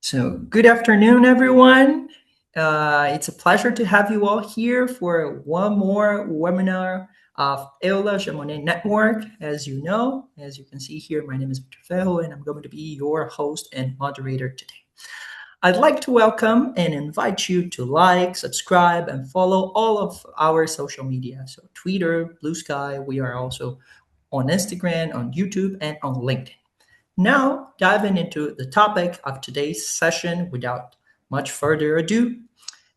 So, good afternoon, everyone. It's a pleasure to have you all here for one more webinar of EULAS Network. As you know, as you can see here, my name is Victor Fejo, and I'm going to be your host and moderator today. I'd like to welcome and invite you to like, subscribe, and follow all of our social media. So, Twitter, Blue Sky, we are also on Instagram, on YouTube, and on LinkedIn. Now, diving into the topic of today's session without much further ado,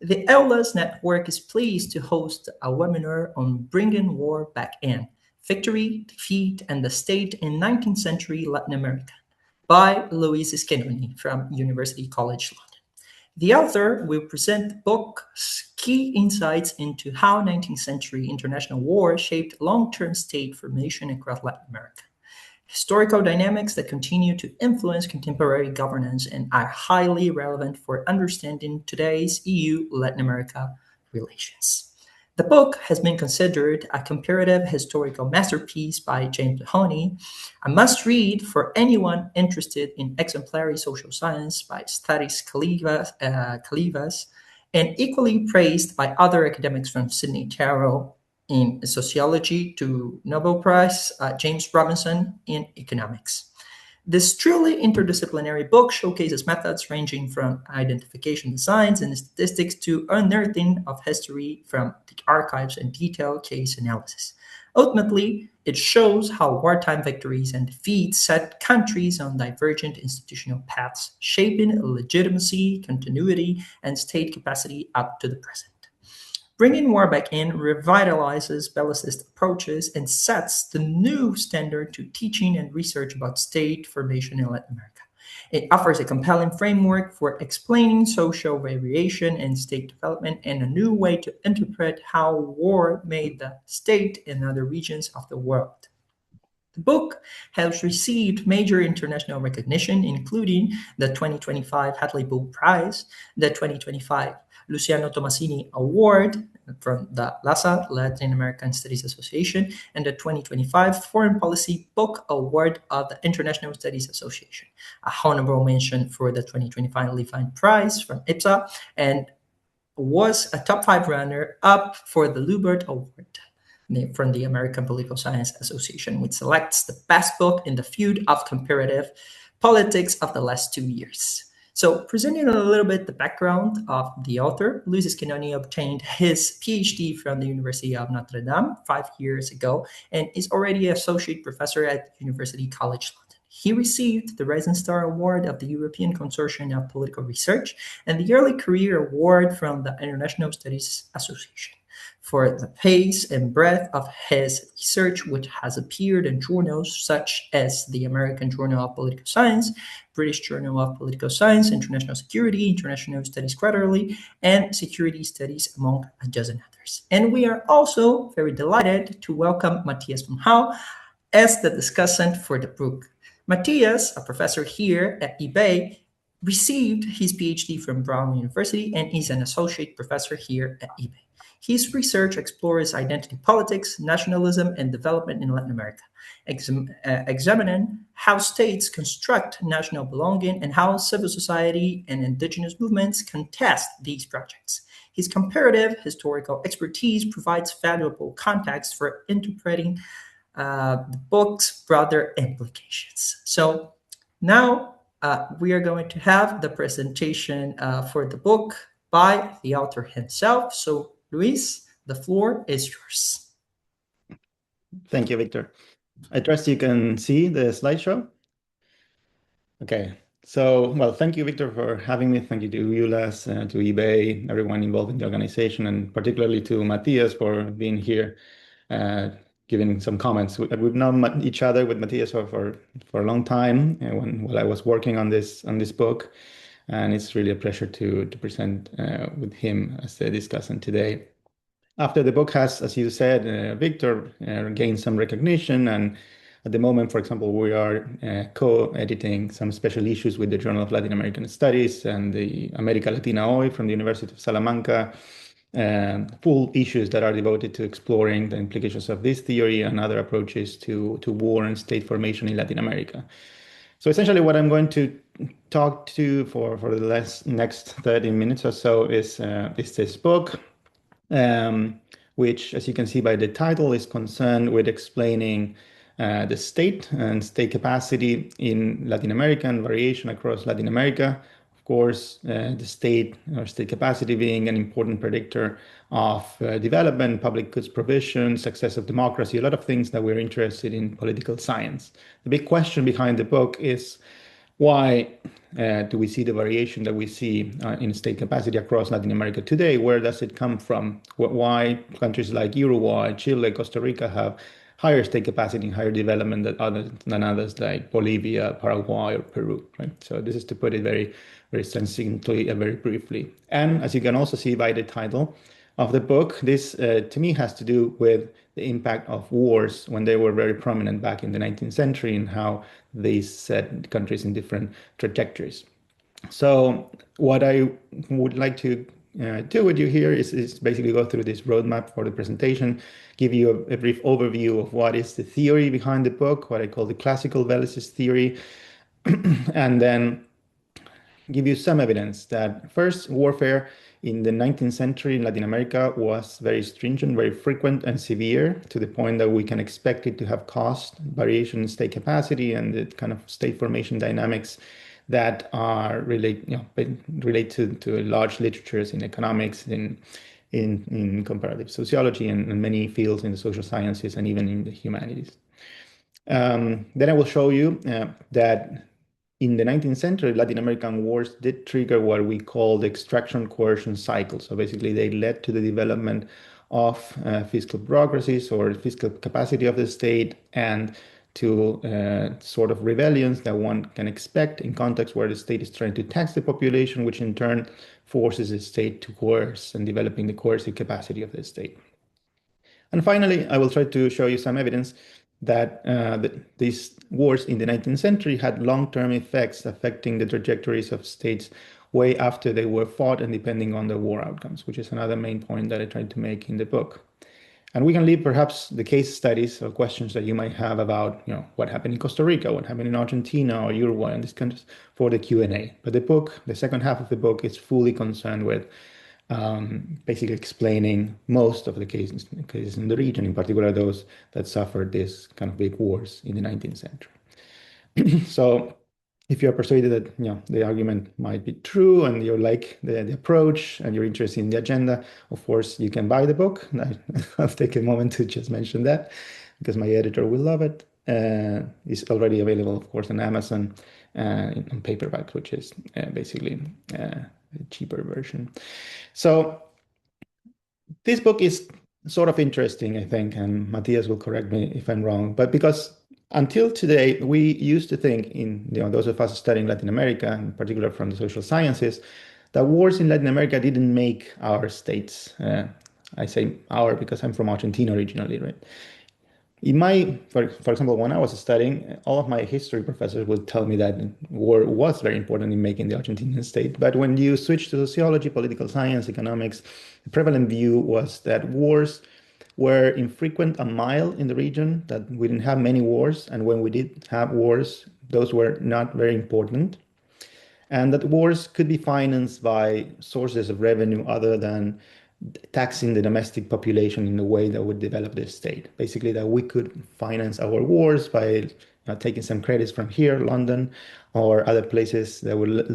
the EULAS Network is pleased to host a webinar on bringing war back in, victory, defeat, and the state in 19th century Latin America by Luis Schenoni from University College London. The author will present the book's key insights into how 19th century international war shaped long-term state formation across Latin America, historical dynamics that continue to influence contemporary governance and are highly relevant for understanding today's EU-Latin America relations. The book has been considered a comparative historical masterpiece by James Mahoney, a must-read for anyone interested in exemplary social science by Stathis Kalivas, and equally praised by other academics from Sydney Taro in sociology to Nobel Prize, James Robinson in economics. This truly interdisciplinary book showcases methods ranging from identification designs and statistics to unearthing of history from the archives and detailed case analysis. Ultimately, it shows how wartime victories and defeats set countries on divergent institutional paths, shaping legitimacy, continuity, and state capacity up to the present. Bringing war back in revitalizes bellicist approaches and sets the new standard to teaching and research about state formation in Latin America. It offers a compelling framework for explaining social variation and state development and a new way to interpret how war made the state in other regions of the world. The book has received major international recognition, including the 2025 Hedley Bull Prize, the 2025 Luciano Tomasini Award from the LASA, Latin American Studies Association, and the 2025 Foreign Policy Book Award of the International Studies Association. A honorable mention for the 2025 Levine Prize from IPSA, and was a top 5 runner-up for the Lubert Award from the American Political Science Association, which selects the best book in the field of comparative politics of the last 2 years. So, presenting a little bit the background of the author, Luis Schenoni obtained his PhD from the University of Notre Dame 5 years ago and is already an associate professor at University College London. He received the Rising Star Award of the European Consortium of Political Research and the Early Career Award from the International Studies Association for the pace and breadth of his research, which has appeared in journals such as the American Journal of Political Science, British Journal of Political Science, International Security, International Studies Quarterly, and Security Studies, among a dozen others. And we are also very delighted to welcome Matthias von Hau as the discussant for the book. Matthias, a professor here at eBay, received his PhD from Brown University and is an associate professor here at eBay. His research explores identity politics, nationalism, and development in Latin America, examining how states construct national belonging and how civil society and indigenous movements contest these projects. His comparative historical expertise provides valuable context for interpreting the book's broader implications. So now we are going to have the presentation for the book by the author himself. So Luis, the floor is yours. Thank you, Victor. I trust you can see the slideshow. Okay, so, well, thank you, Victor, for having me. Thank you to EULAS, to eBay, everyone involved in the organization, and particularly to Matthias for being here, giving some comments. We've known each other with Matthias for a long time while I was working on this book, and it's really a pleasure to present with him as the discussant today. After the book has, as you said, Victor, gained some recognition, and at the moment, for example, we are co-editing some special issues with the Journal of Latin American Studies and the America Latina Hoy from the University of Salamanca, full issues that are devoted to exploring the implications of this theory and other approaches to war and state formation in Latin America. So essentially what I'm going to talk to for the next 30 minutes or so is this book, um, which, as you can see by the title, is concerned with explaining the state and state capacity in Latin America and variation across Latin America. Of course, the state or state capacity being an important predictor of development, public goods provision, success of democracy, a lot of things that we're interested in political science. The big question behind the book is why do we see the variation that we see in state capacity across Latin America today? Where does it come from? Why countries like Uruguay, Chile, Costa Rica have higher state capacity and higher development than others like Bolivia, Paraguay, or Peru, right? So this is to put it very, very succinctly and very briefly. And as you can also see by the title of the book, this to me has to do with the impact of wars when they were very prominent back in the 19th century and how they set countries in different trajectories. So what I would like to do with you here is basically go through this roadmap for the presentation, give you a brief overview of what is the theory behind the book, what I call the classical bellicist theory, and then give you some evidence that first, warfare in the 19th century in Latin America was very stringent, very frequent, and severe to the point that we can expect it to have caused variation in state capacity and the kind of state formation dynamics that are relate to large literatures in economics, in comparative sociology, and many fields in the social sciences and even in the humanities. Then I will show you that in the 19th century, Latin American wars did trigger what we call the extraction coercion cycle. So basically, they led to the development of fiscal bureaucracies or fiscal capacity of the state and to sort of rebellions that one can expect in contexts where the state is trying to tax the population, which in turn forces the state to coerce and developing the coercive capacity of the state. And finally, I will try to show you some evidence that these wars in the 19th century had long-term effects affecting the trajectories of states way after they were fought and depending on the war outcomes, which is another main point that I tried to make in the book. And we can leave perhaps the case studies or questions that you might have about, what happened in Costa Rica, what happened in Argentina or Uruguay and these countries for the Q&A. But the book, the second half of the book, is fully concerned with basically explaining most of the cases in the region, in particular those that suffered this kind of big wars in the 19th century. So if you're persuaded that the argument might be true and you like the approach and you're interested in the agenda, of course, you can buy the book. I'll take a moment to just mention that because my editor will love it. It's already available, of course, on Amazon on paperback, which is basically a cheaper version. So this book is sort of interesting, I think, and Matthias will correct me if I'm wrong, but because until today, we used to think in those of us studying Latin America, in particular from the social sciences, that wars in Latin America didn't make our states. I say our because I'm from Argentina originally, right? For example, when I was studying, all of my history professors would tell me that war was very important in making the Argentinian state. But when you switch to sociology, political science, economics, the prevalent view was that wars were infrequent and mild in the region, that we didn't have many wars. And when we did have wars, those were not very important. And that wars could be financed by sources of revenue other than taxing the domestic population in a way that would develop the state. Basically, that we could finance our wars by taking some credits from here, London, or other places that would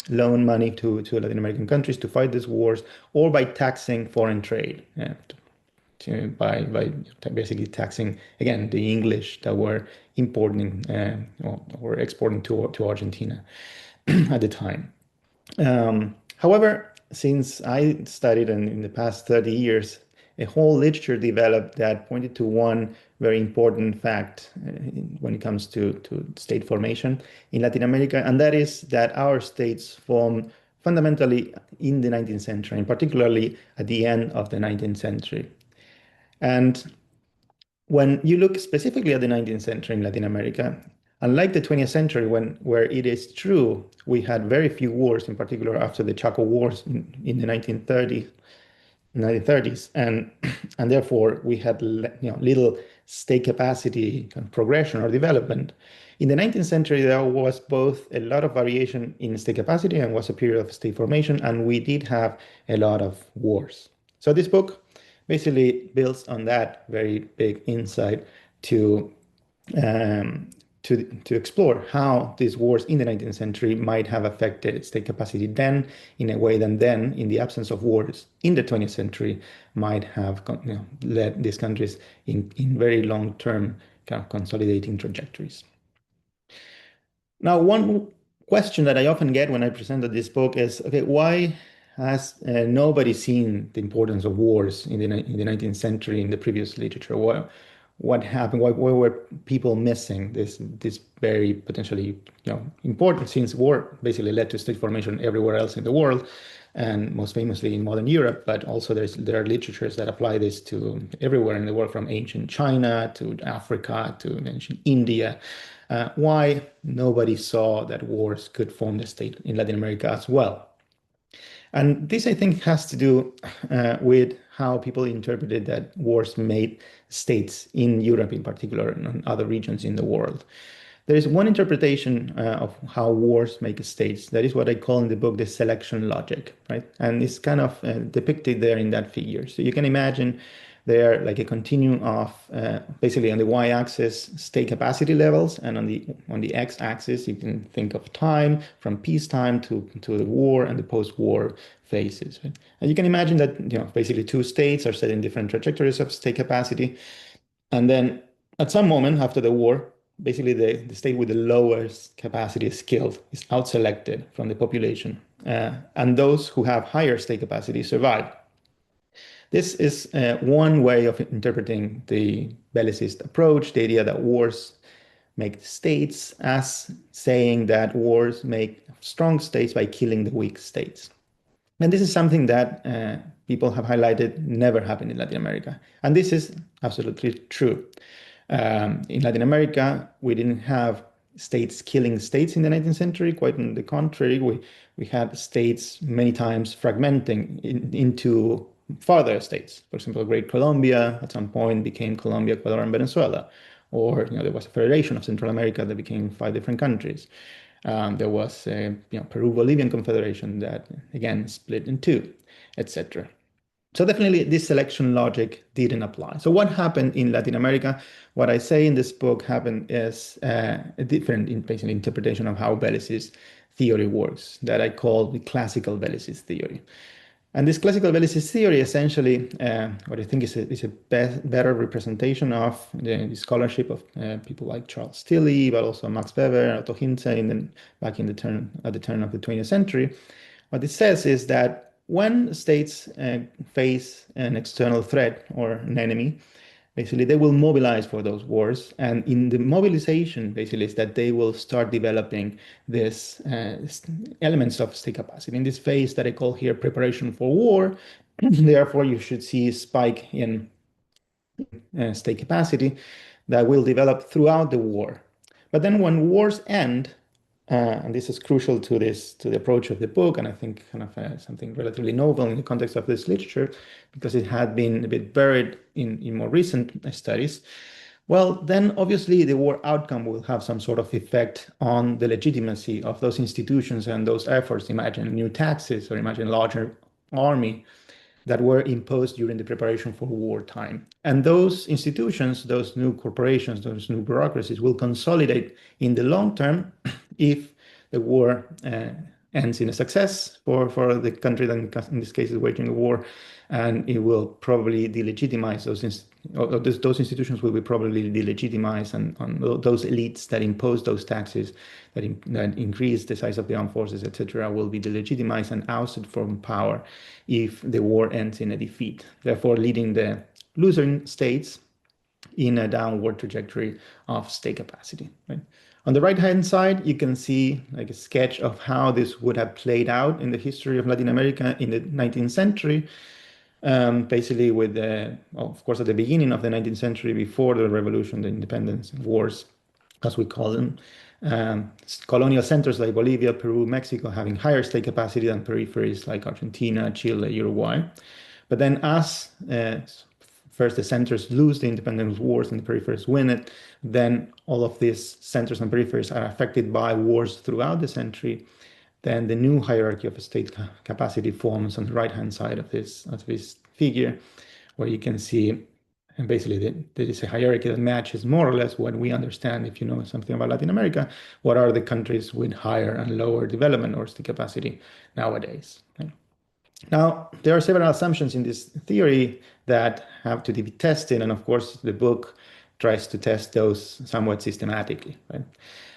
loan money to Latin American countries to fight these wars, or by taxing foreign trade. By basically taxing again the English that were importing or exporting to Argentina at the time. However, since I studied in the past 30 years, a whole literature developed that pointed to one very important fact when it comes to state formation in Latin America, and that is that our states formed fundamentally in the 19th century, and particularly at the end of the 19th century. And when you look specifically at the 19th century in Latin America, unlike the 20th century, where it is true we had very few wars, in particular after the Chaco Wars in the 1930s, 1930s, and therefore we had little state capacity kind of progression or development. In the 19th century, there was both a lot of variation in state capacity and was a period of state formation, and we did have a lot of wars. So this book basically builds on that very big insight to um, to explore how these wars in the 19th century might have affected state capacity then in a way that then, in the absence of wars in the 20th century, might have led these countries in very long-term kind of consolidating trajectories. Now, one question that I often get when I presented this book is, okay, why has nobody seen the importance of wars in the 19th century in the previous literature? What happened? Why were people missing this very potentially important, since war basically led to state formation everywhere else in the world, and most famously in modern Europe, but also there are literatures that apply this to everywhere in the world, from ancient China to Africa to ancient India. Why nobody saw that wars could form the state in Latin America as well? And this, I think, has to do with how people interpreted that wars made states in Europe in particular and other regions in the world. There is one interpretation of how wars make states. That is what I call in the book the selection logic, right? And it's kind of depicted there in that figure. So you can imagine they're like a continuum of basically on the y-axis state capacity levels, and on the x-axis you can think of time from peacetime to the war and the post-war phases. Right? And you can imagine that basically two states are set in different trajectories of state capacity, and then at some moment after the war, basically the state with the lowest capacity is killed, is out-selected from the population, and those who have higher state capacity survive. This is one way of interpreting the bellicist approach, the idea that wars make states, as saying that wars make strong states by killing the weak states. And this is something that people have highlighted never happened in Latin America. And this is absolutely true. In Latin America, we didn't have states killing states in the 19th century. Quite on the contrary, we had states many times fragmenting into farther states. For example, Great Colombia at some point became Colombia, Ecuador, and Venezuela. Or there was a federation of Central America that became 5 different countries. There was a Peru-Bolivian confederation that again split in two, etc. So definitely this selection logic didn't apply. So what happened in Latin America? What I say in this book happened is a different basically interpretation of how bellicist theory works, that I call the classical bellicist theory. And this classical bellicist theory essentially, what I think is a better representation of the scholarship of people like Charles Tilly, but also Max Weber, Otto Hintze, back at the turn of the 20th century. What it says is that when states face an external threat or an enemy, basically they will mobilize for those wars, and in the mobilization basically is that they will start developing this elements of state capacity in this phase that I call here preparation for war. Therefore you should see a spike in state capacity that will develop throughout the war. But then when wars end, and this is crucial to the approach of the book, and I think kind of something relatively novel in the context of this literature, because it had been a bit buried in more recent studies. Well, then obviously the war outcome will have some sort of effect on the legitimacy of those institutions and those efforts. Imagine new taxes, or imagine larger army that were imposed during the preparation for wartime. And those institutions, those new corporations, those new bureaucracies will consolidate in the long term if the war ends in a success for the country that in this case is waging a war, and it will probably delegitimize those institutions will be probably delegitimized, and on those elites that impose those taxes that increase the size of the armed forces, etc., will be delegitimized and ousted from power if the war ends in a defeat, therefore leading the losing states in a downward trajectory of state capacity. Right? On the right-hand side, you can see like a sketch of how this would have played out in the history of Latin America in the 19th century. Basically with of course, at the beginning of the 19th century, before the revolution, the independence wars, as we call them, colonial centers like Bolivia, Peru, Mexico having higher state capacity than peripheries like Argentina, Chile, Uruguay. But then as first the centers lose the independence wars and the peripheries win it, then all of these centers and peripheries are affected by wars throughout the century. Then the new hierarchy of state capacity forms on the right-hand side of this figure, where you can see and basically there is a hierarchy that matches more or less what we understand, if you know something about Latin America, what are the countries with higher and lower development or state capacity nowadays. Right? Now, there are several assumptions in this theory that have to be tested, and of course, the book tries to test those somewhat systematically. Right?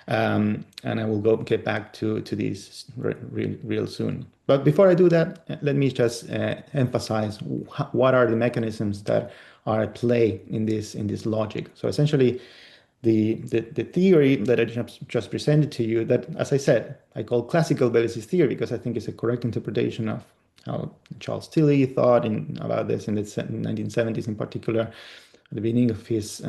And I will get back to these real soon. But before I do that, let me just emphasize what are the mechanisms that are at play in this logic. So essentially, the theory that I just presented to you, that, as I said, I call classical bellicist theory because I think it's a correct interpretation of how Charles Tilly thought about this in the 1970s in particular, at the beginning of his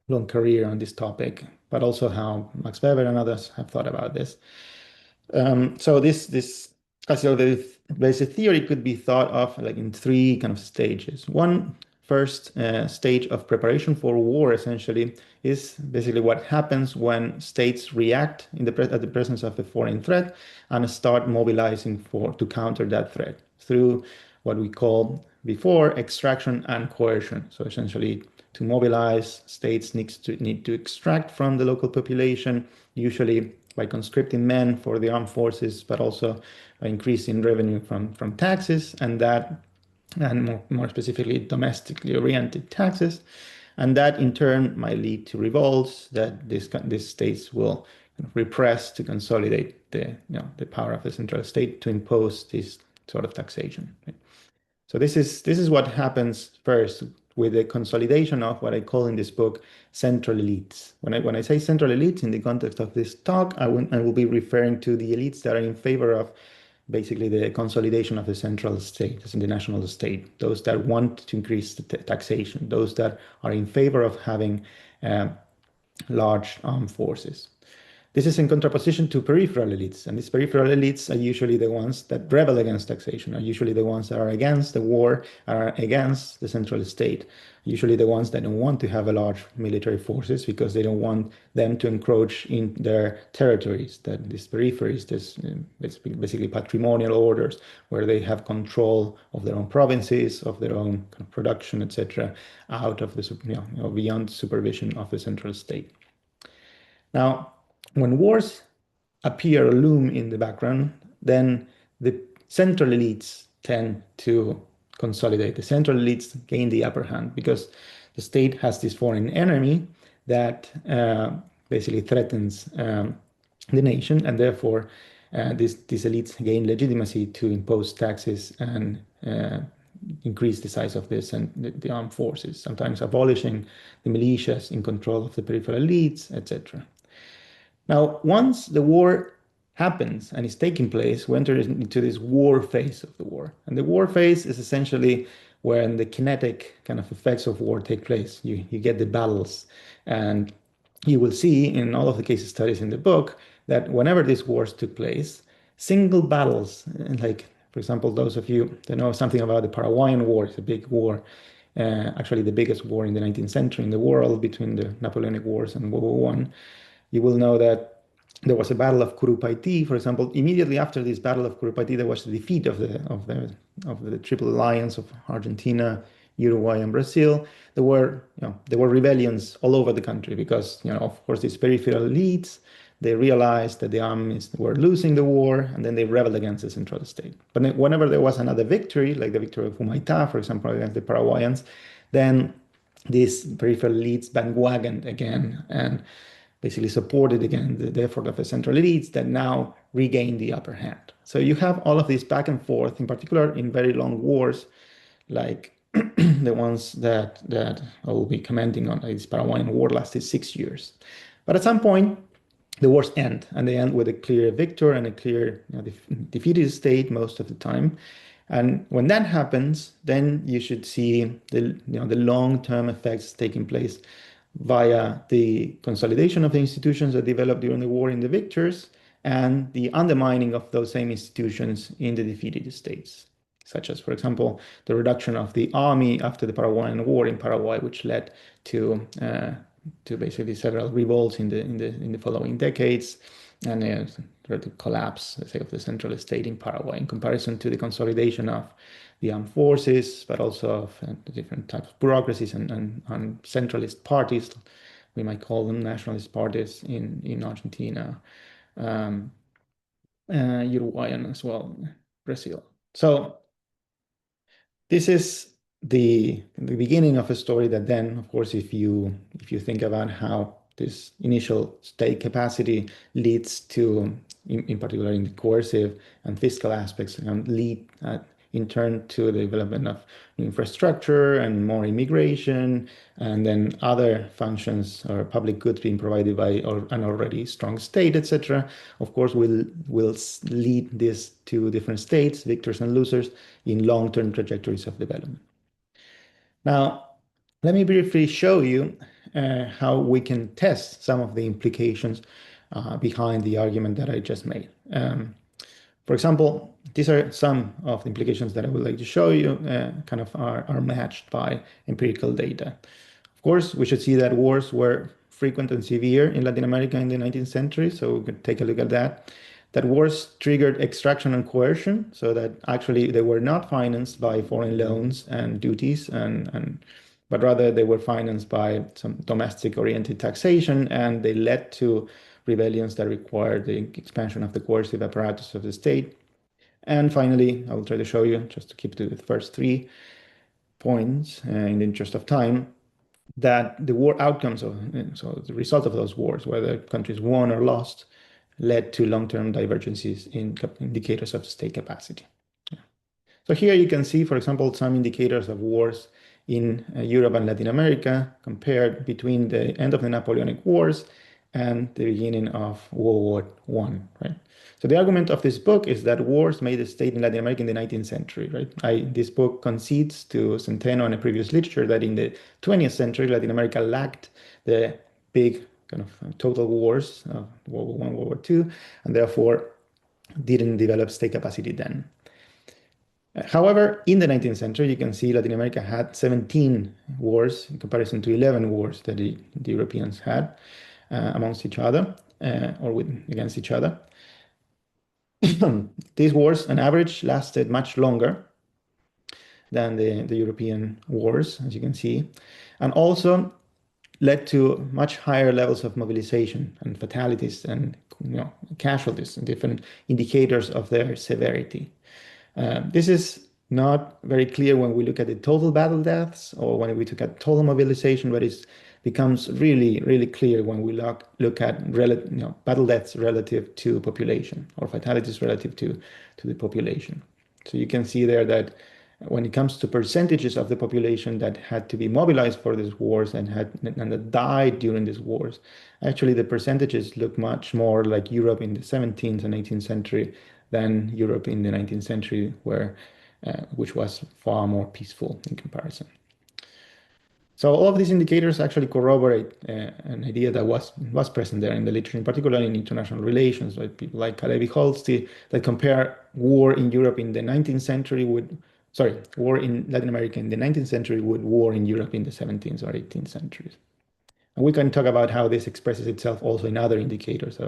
long career on this topic, but also how Max Weber and others have thought about this. So this classical bellicist theory could be thought of like in three kind of stages. One first stage of preparation for war essentially is basically what happens when states react at the presence of a foreign threat and start mobilizing to counter that threat through what we call before extraction and coercion. So essentially to mobilize, states need to extract from the local population, usually by conscripting men for the armed forces, but also by increasing revenue from taxes, and more specifically, domestically oriented taxes. And that in turn might lead to revolts that these states will repress to consolidate the power of the central state to impose this sort of taxation. Right? So this is what happens first with the consolidation of what I call in this book central elites. When I say central elites in the context of this talk, I will be referring to the elites that are in favor of basically the consolidation of the central state, as in the national state, those that want to increase the taxation, those that are in favor of having large armed forces. This is in contraposition to peripheral elites, and these peripheral elites are usually the ones that rebel against taxation, are usually the ones that are against the war, are against the central state, usually the ones that don't want to have a large military forces because they don't want them to encroach in their territories, that these peripheries, this basically patrimonial orders where they have control of their own provinces, of their own kind of production, etc., out of the beyond supervision of the central state. Now, when wars appear or loom in the background, then the central elites tend to consolidate. The central elites gain the upper hand because the state has this foreign enemy that basically threatens the nation, and therefore these elites gain legitimacy to impose taxes and increase the size of the armed forces, sometimes abolishing the militias in control of the peripheral elites, etc. Now, once the war happens and is taking place, we enter into this war phase of the war. And the war phase is essentially when the kinetic kind of effects of war take place. You get the battles. And you will see in all of the case studies in the book that whenever these wars took place, single battles, like, for example, those of you that know something about the Paraguayan War, it's a big war, actually the biggest war in the 19th century in the world between the Napoleonic Wars and World War I. You will know that there was a battle of Curupaití, for example. Immediately after this battle of Curupaití, there was the defeat of the Triple Alliance of Argentina, Uruguay, and Brazil. There were rebellions all over the country because of course these peripheral elites, they realized that the armies were losing the war, and then they rebelled against the central state. But whenever there was another victory, like the victory of Humaitá, for example, against the Paraguayans, then these peripheral elites bandwagoned again and basically supported again the effort of the central elites that now regain the upper hand. So you have all of this back and forth, in particular in very long wars, like the ones that I will be commenting on. Like this Paraguayan War lasted 6 years. But at some point, the wars end, and they end with a clear victor and a clear defeated state most of the time. And when that happens, then you should see the long-term effects taking place via the consolidation of the institutions that developed during the war in the victors and the undermining of those same institutions in the defeated states. such as, for example, the reduction of the army after the Paraguayan War in Paraguay, which led to basically several revolts in the following decades, and the collapse, let's say, of the central state in Paraguay, in comparison to the consolidation of the armed forces, but also of the different types of bureaucracies and centralist parties, we might call them nationalist parties in Argentina, Uruguay, and as well Brazil. So this is the beginning of a story that then, of course, if you think about how this initial state capacity leads to, in particular in the coercive and fiscal aspects, and lead in turn to the development of infrastructure and more immigration, and then other functions or public goods being provided by an already strong state, etc. Of course, will lead this to different states, victors and losers, in long-term trajectories of development. Now, let me briefly show you how we can test some of the implications behind the argument that I just made. For example, these are some of the implications that I would like to show you, kind of are matched by empirical data. Of course, we should see that wars were frequent and severe in Latin America in the 19th century, so we could take a look at that. That wars triggered extraction and coercion, so that actually they were not financed by foreign loans and duties, but rather they were financed by some domestic-oriented taxation, and they led to rebellions that required the expansion of the coercive apparatus of the state. And finally, I will try to show you, just to keep to the first 3 points in the interest of time, that the war outcomes so the result of those wars, whether countries won or lost, led to long-term divergences in indicators of state capacity. So here you can see, for example, some indicators of wars in Europe and Latin America compared between the end of the Napoleonic Wars and the beginning of World War I, right? So the argument of this book is that wars made a state in Latin America in the 19th century, right? This book concedes to Centeno and a previous literature that in the 20th century, Latin America lacked the big kind of total wars of World War I, World War II, and therefore didn't develop state capacity then. However, in the 19th century, you can see Latin America had 17 wars in comparison to 11 wars that the Europeans had amongst each other or against each other. These wars, on average, lasted much longer than the European wars, as you can see, and also led to much higher levels of mobilization and fatalities and casualties and different indicators of their severity. This is not very clear when we look at the total battle deaths or when we look at total mobilization, but it becomes really, really clear when we look at battle deaths relative to population or fatalities relative to the population. So you can see there that when it comes to percentages of the population that had to be mobilized for these wars and that died during these wars, actually the percentages look much more like Europe in the 17th and 18th century than Europe in the 19th century, which was far more peaceful in comparison. So all of these indicators actually corroborate an idea that was present there in the literature, in particular in international relations, by people like Kalevi-Holsti, that compare war in Europe in the 19th century war in Latin America in the 19th century with war in Europe in the 17th or 18th centuries. And we can talk about how this expresses itself also in other indicators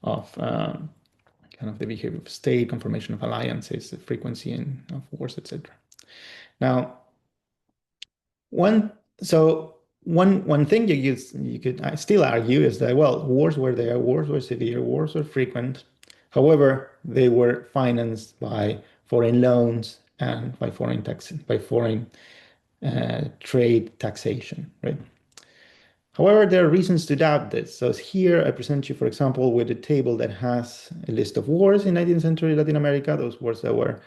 of kind of the behavior of state, confirmation of alliances, the frequency of wars, etc. Now, one thing you could still argue is that, well, wars were there, wars were severe, wars were frequent. However, they were financed by foreign loans and by foreign trade taxation, right? However, there are reasons to doubt this. So here I present you, for example, with a table that has a list of wars in 19th century Latin America, those wars that were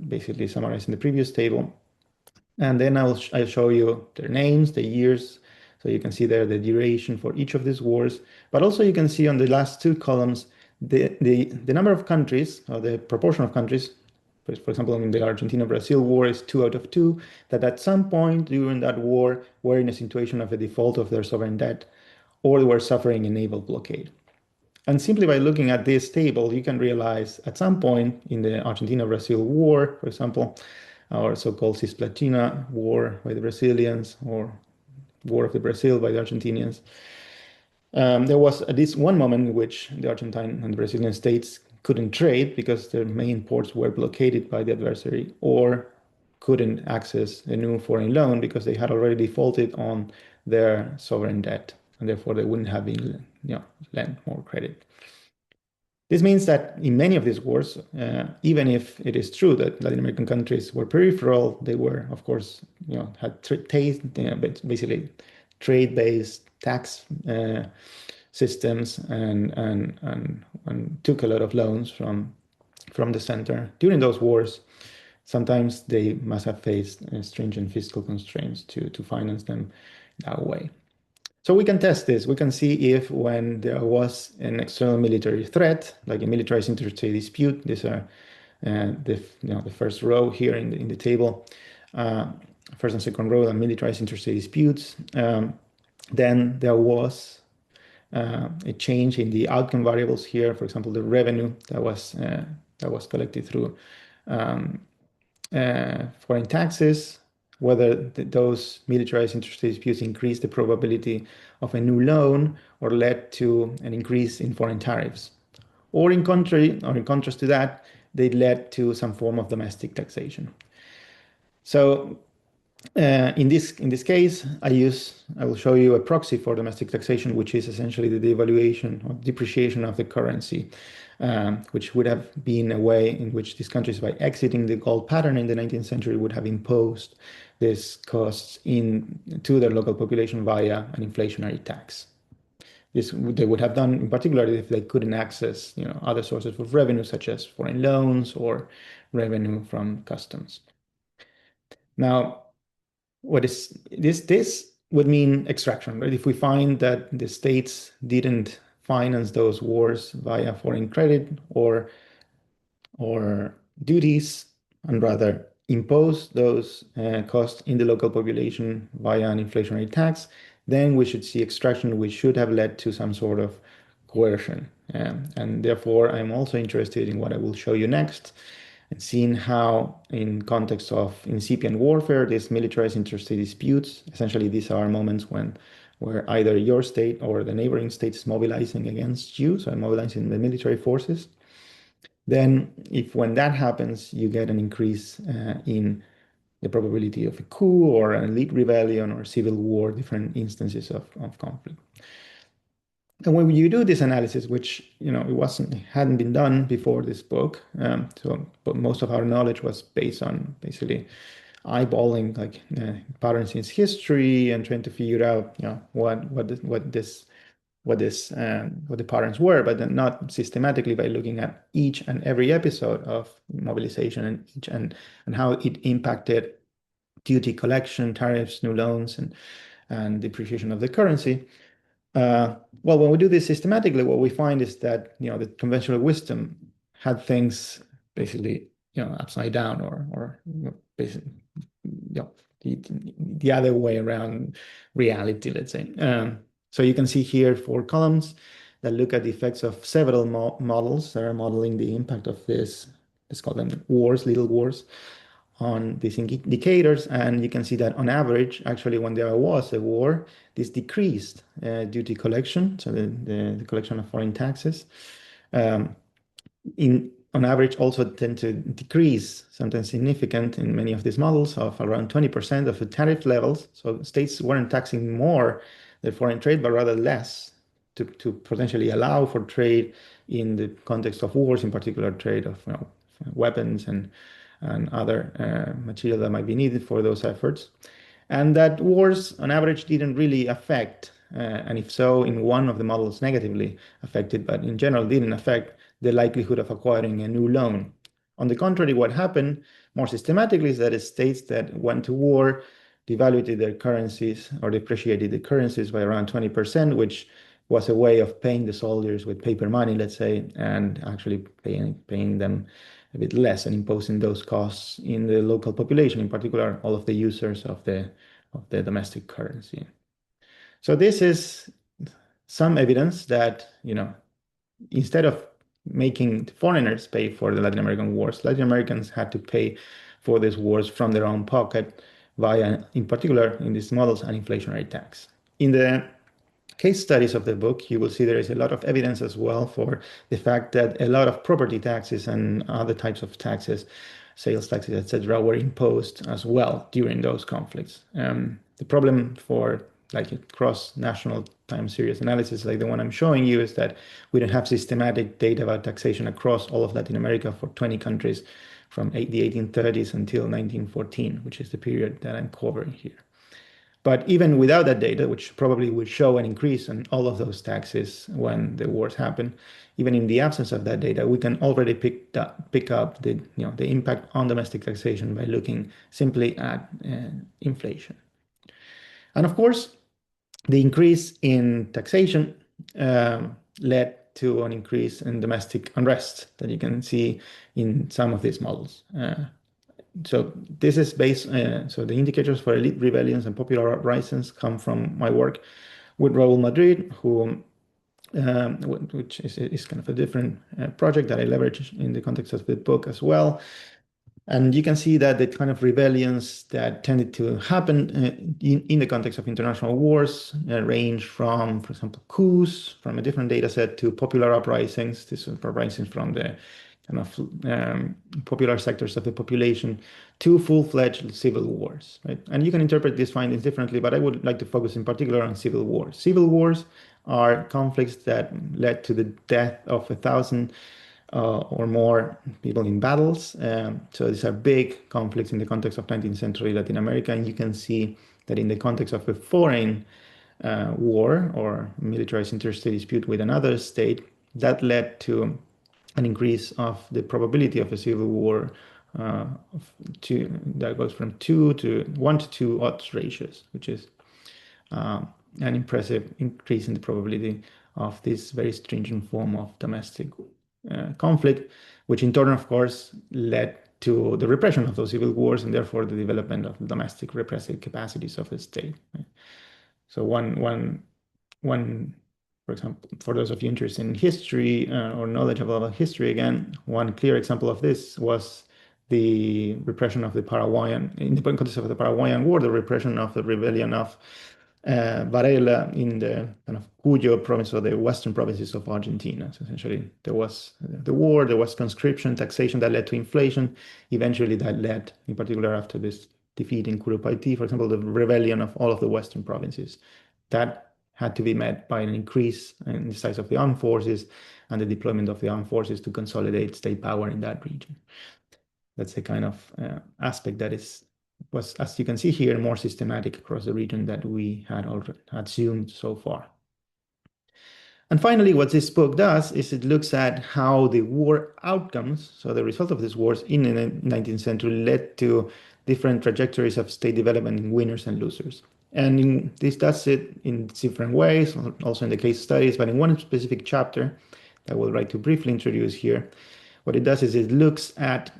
basically summarized in the previous table. And then I'll show you their names, the years, so you can see there the duration for each of these wars. But also you can see on the last 2 columns the number of countries, or the proportion of countries. For example, in the Argentina-Brazil war is 2 out of 2, that at some point during that war were in a situation of a default of their sovereign debt, or they were suffering a naval blockade. And simply by looking at this table, you can realize at some point in the Argentina-Brazil War, for example, our so-called Cisplatina War by the Brazilians, or War of the Brazil by the Argentinians, there was at least one moment in which the Argentine and the Brazilian states couldn't trade because their main ports were blockaded by the adversary, or couldn't access a new foreign loan because they had already defaulted on their sovereign debt, and therefore they wouldn't have been, lent more credit. This means that in many of these wars, even if it is true that Latin American countries were peripheral, they were, of course, had basically trade-based tax systems, and took a lot of loans from the center during those wars. Sometimes they must have faced stringent fiscal constraints to finance them that way. So we can test this. We can see if when there was an external military threat, like a militarized interstate dispute, these are the first row here in the table, first and second row are militarized interstate disputes. Then there was a change in the outcome variables here. For example, the revenue that was collected through foreign taxes, whether those militarized interstate disputes increased the probability of a new loan or led to an increase in foreign tariffs. Or in contrast to that, they led to some form of domestic taxation. So in this case, I will show you a proxy for domestic taxation, which is essentially the devaluation or depreciation of the currency, which would have been a way in which these countries, by exiting the gold pattern in the 19th century, would have imposed these costs to their local population via an inflationary tax. This they would have done in particular if they couldn't access, other sources of revenue, such as foreign loans or revenue from customs. Now, what is this would mean extraction, right? If we find that the states didn't finance those wars via foreign credit or duties, and rather impose those costs in the local population via an inflationary tax, then we should see extraction, which should have led to some sort of coercion. And therefore, I'm also interested in what I will show you next, and seeing how, in context of incipient warfare, these militarized interstate disputes, essentially these are moments where either your state or the neighboring state is mobilizing against you, so mobilizing the military forces. Then, when that happens, you get an increase in the probability of a coup or an elite rebellion or civil war, different instances of conflict. And when you do this analysis, which it hadn't been done before this book, but most of our knowledge was based on basically eyeballing patterns in history and trying to figure out what the patterns were, but then not systematically by looking at each and every episode of mobilization and how it impacted duty collection, tariffs, new loans, and depreciation of the currency. Well, when we do this systematically, what we find is that the conventional wisdom had things basically upside down, or basically the other way around reality, let's say. So you can see here 4 columns that look at the effects of several models that are modeling the impact of this. Let's call them wars, little wars, on these indicators, and you can see that on average, actually, when there was a war, this decreased duty collection, so the collection of foreign taxes, on average also tend to decrease, sometimes significant in many of these models, of around 20% of the tariff levels. So states weren't taxing more their foreign trade, but rather less to potentially allow for trade in the context of wars, in particular trade of weapons and other material that might be needed for those efforts. And that wars, on average, didn't really affect, and if so, in one of the models negatively affected, but in general didn't affect the likelihood of acquiring a new loan. On the contrary, what happened more systematically is that states that went to war devalued their currencies or depreciated the currencies by around 20%, which was a way of paying the soldiers with paper money, let's say, and actually paying them a bit less and imposing those costs in the local population, in particular, all of the users of the domestic currency. So this is some evidence that instead of making foreigners pay for the Latin American wars, Latin Americans had to pay for these wars from their own pocket via, in particular, in these models, an inflationary tax. In the case studies of the book, you will see there is a lot of evidence as well for the fact that a lot of property taxes and other types of taxes, sales taxes, etc., were imposed as well during those conflicts. The problem for like a cross-national time series analysis like the one I'm showing you is that we don't have systematic data about taxation across all of Latin America for 20 countries from the 1830s until 1914, which is the period that I'm covering here. But even without that data, which probably would show an increase in all of those taxes when the wars happen, even in the absence of that data, we can already pick up the impact on domestic taxation by looking simply at inflation. And of course, the increase in taxation led to an increase in domestic unrest that you can see in some of these models. So this is based, so the indicators for elite rebellions and popular uprisings come from my work with Raúl Madrid, which is kind of a different project that I leverage in the context of the book as well. And you can see that the kind of rebellions that tended to happen in the context of international wars range from, for example, coups from a different data set to popular uprisings. These are uprisings from the kind of popular sectors of the population to full-fledged civil wars, right? And you can interpret these findings differently, but I would like to focus in particular on civil wars. Civil wars are conflicts that led to the death of 1,000 or more people in battles. So these are big conflicts in the context of 19th century Latin America. And you can see that in the context of a foreign war or militarized interstate dispute with another state, that led to an increase of the probability of a civil war that goes from 1 to 2 odds ratios, which is an impressive increase in the probability of this very stringent form of domestic conflict, which in turn, of course, led to the repression of those civil wars and therefore the development of the domestic repressive capacities of the state. So one, for example, for those of you interested in history or knowledgeable about history, again, one clear example of this was the repression of the Paraguayan, in the context of the Paraguayan War, the repression of the rebellion of Varela in the kind of Cuyo province or the western provinces of Argentina. So essentially, there was the war, there was conscription, taxation that led to inflation. Eventually, that led, in particular after this defeat in Curupaití, for example, the rebellion of all of the western provinces. That had to be met by an increase in the size of the armed forces and the deployment of the armed forces to consolidate state power in that region. That's the kind of aspect that was, as you can see here, more systematic across the region that we had already assumed so far. And finally, what this book does is it looks at how the war outcomes, so the result of these wars in the 19th century, led to different trajectories of state development in winners and losers. And this does it in different ways, also in the case studies, but in one specific chapter that I would like to briefly introduce here, what it does is it looks at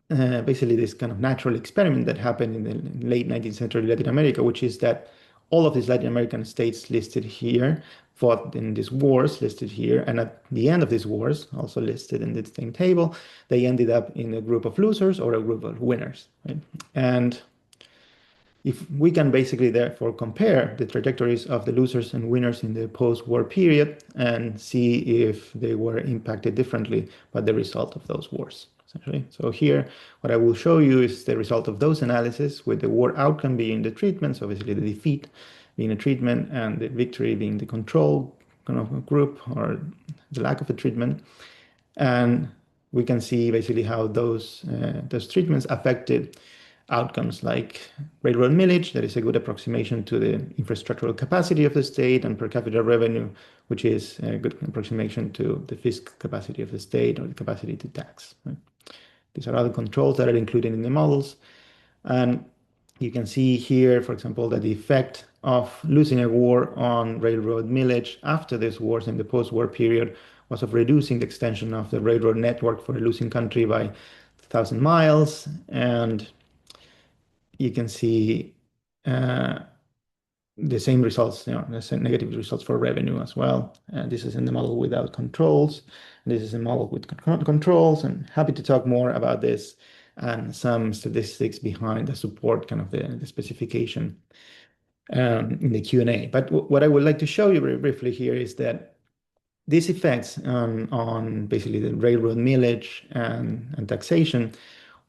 basically this kind of natural experiment that happened in the late 19th century Latin America, which is that all of these Latin American states listed here fought in these wars listed here. And at the end of these wars, also listed in the same table, they ended up in a group of losers or a group of winners, right? And if we can basically therefore compare the trajectories of the losers and winners in the post-war period and see if they were impacted differently by the result of those wars. So here, what I will show you is the result of those analyses with the war outcome being the treatment, so basically the defeat being a treatment and the victory being the control kind of group or the lack of a treatment. And we can see basically how those treatments affected outcomes like railroad millage, that is a good approximation to the infrastructural capacity of the state, and per capita revenue, which is a good approximation to the fiscal capacity of the state or the capacity to tax. Right? These are other controls that are included in the models. And you can see here, for example, that the effect of losing a war on railroad millage after these wars in the post-war period was of reducing the extension of the railroad network for a losing country by 1,000 miles. And you can see the same results, the same negative results for revenue as well. And this is in the model without controls. This is a model with controls. And happy to talk more about this and some statistics behind the support, kind of the specification in the Q&A. But what I would like to show you very briefly here is that these effects on basically the railroad millage and taxation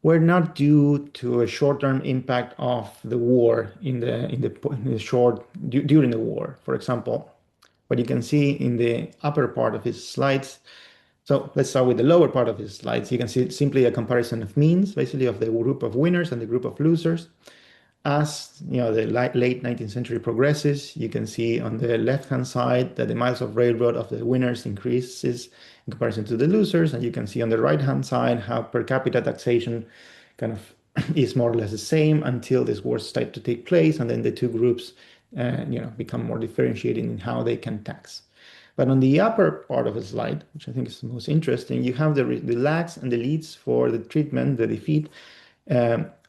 were not due to a short-term impact of the war in the short during the war. For example, what you can see in the upper part of his slides. So let's start with the lower part of his slides. You can see simply a comparison of means, basically of the group of winners and the group of losers. As the late 19th century progresses, you can see on the left-hand side that the miles of railroad of the winners increases in comparison to the losers, and you can see on the right-hand side how per capita taxation kind of is more or less the same until this war start to take place, and then the two groups become more differentiated in how they can tax. But on the upper part of the slide, which I think is the most interesting, you have the lags and the leads for the treatment, the defeat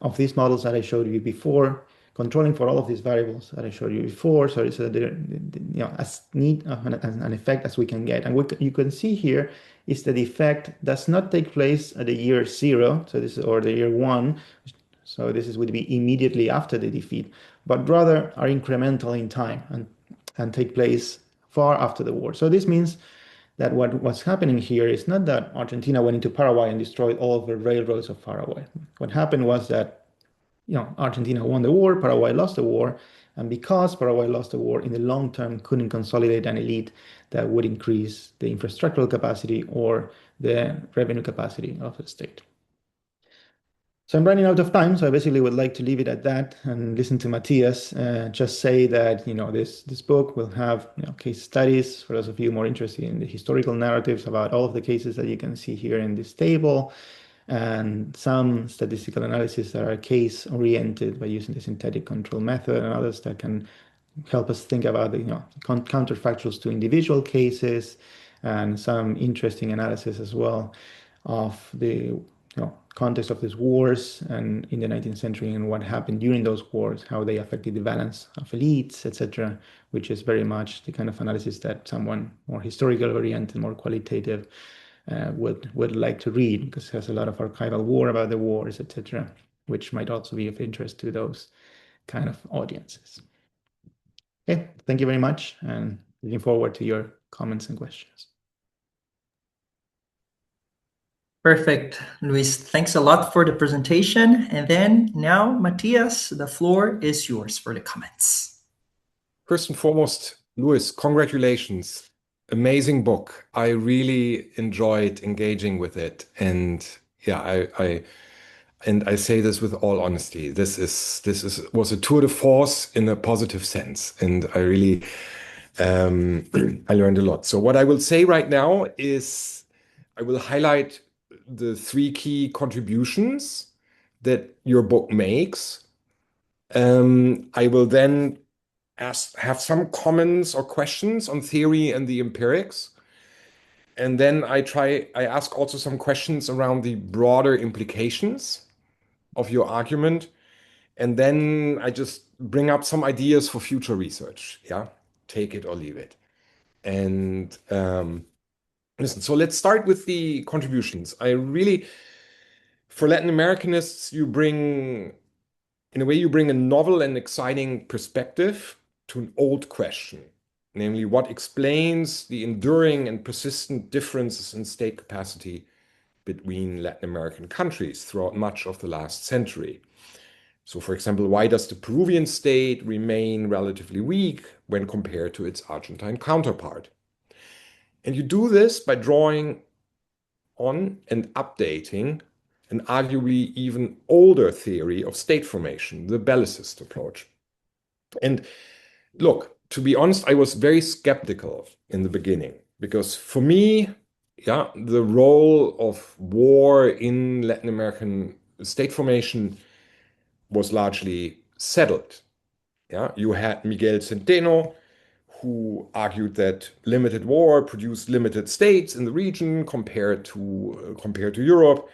of these models that I showed you before, controlling for all of these variables that I showed you before. So it's as neat of an effect as we can get. And what you can see here is that the effect does not take place at the year 0, so this is, or the year 1. So this would be immediately after the defeat, but rather are incremental in time and take place far after the war. So this means that what's happening here is not that Argentina went into Paraguay and destroyed all of the railroads of Paraguay. What happened was that Argentina won the war, Paraguay lost the war, and because Paraguay lost the war, in the long term couldn't consolidate an elite that would increase the infrastructural capacity or the revenue capacity of the state. So I'm running out of time, so I basically would like to leave it at that and listen to Matthias. Just say that this book will have case studies for those of you more interested in the historical narratives about all of the cases that you can see here in this table, and some statistical analysis that are case oriented by using the synthetic control method, and others that can help us think about the counterfactuals to individual cases, and some interesting analysis as well of the context of these wars and in the 19th century and what happened during those wars, how they affected the balance of elites, etc., which is very much the kind of analysis that someone more historical oriented, more qualitative would like to read, because it has a lot of archival war about the wars, etc., which might also be of interest to those kind of audiences. Okay, thank you very much, and looking forward to your comments and questions. Perfect, Luis. Thanks a lot for the presentation. And then now, Matthias, the floor is yours for the comments. First and foremost, Luis, congratulations. Amazing book. I really enjoyed engaging with it. And yeah, I say this with all honesty. This was a tour de force in a positive sense. And I really I learned a lot. So what I will say right now is I will highlight the 3 key contributions that your book makes. I will then have some comments or questions on theory and the empirics. And then I ask also some questions around the broader implications of your argument. And then I just bring up some ideas for future research. Yeah, take it or leave it. And listen, so let's start with the contributions. For Latin Americanists, in a way, you bring a novel and exciting perspective to an old question, namely what explains the enduring and persistent differences in state capacity between Latin American countries throughout much of the last century. So, for example, why does the Peruvian state remain relatively weak when compared to its Argentine counterpart? And you do this by drawing on and updating an arguably even older theory of state formation, the bellicist approach. And look, to be honest, I was very skeptical in the beginning because for me, the role of war in Latin American state formation was largely settled. You had Miguel Centeno, who argued that limited war produced limited states in the region compared to Europe.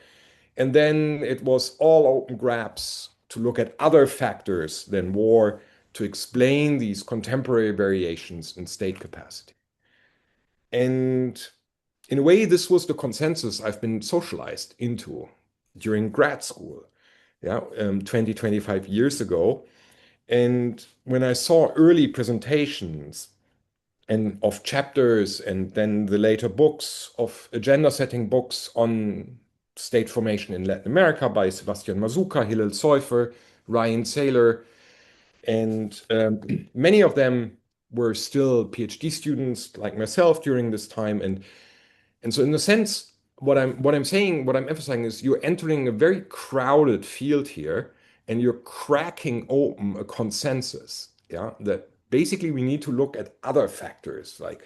And then it was all open grabs to look at other factors than war to explain these contemporary variations in state capacity. And in a way, this was the consensus I've been socialized into during grad school, 20, 25 years ago. And when I saw early presentations and of chapters and then the later books of agenda setting books on state formation in Latin America by Sebastian Mazuca, Hillel Seufer, Ryan Saylor, and many of them were still PhD students like myself during this time. And so in a sense, what I'm emphasizing is you're entering a very crowded field here, and you're cracking open a consensus, that basically we need to look at other factors like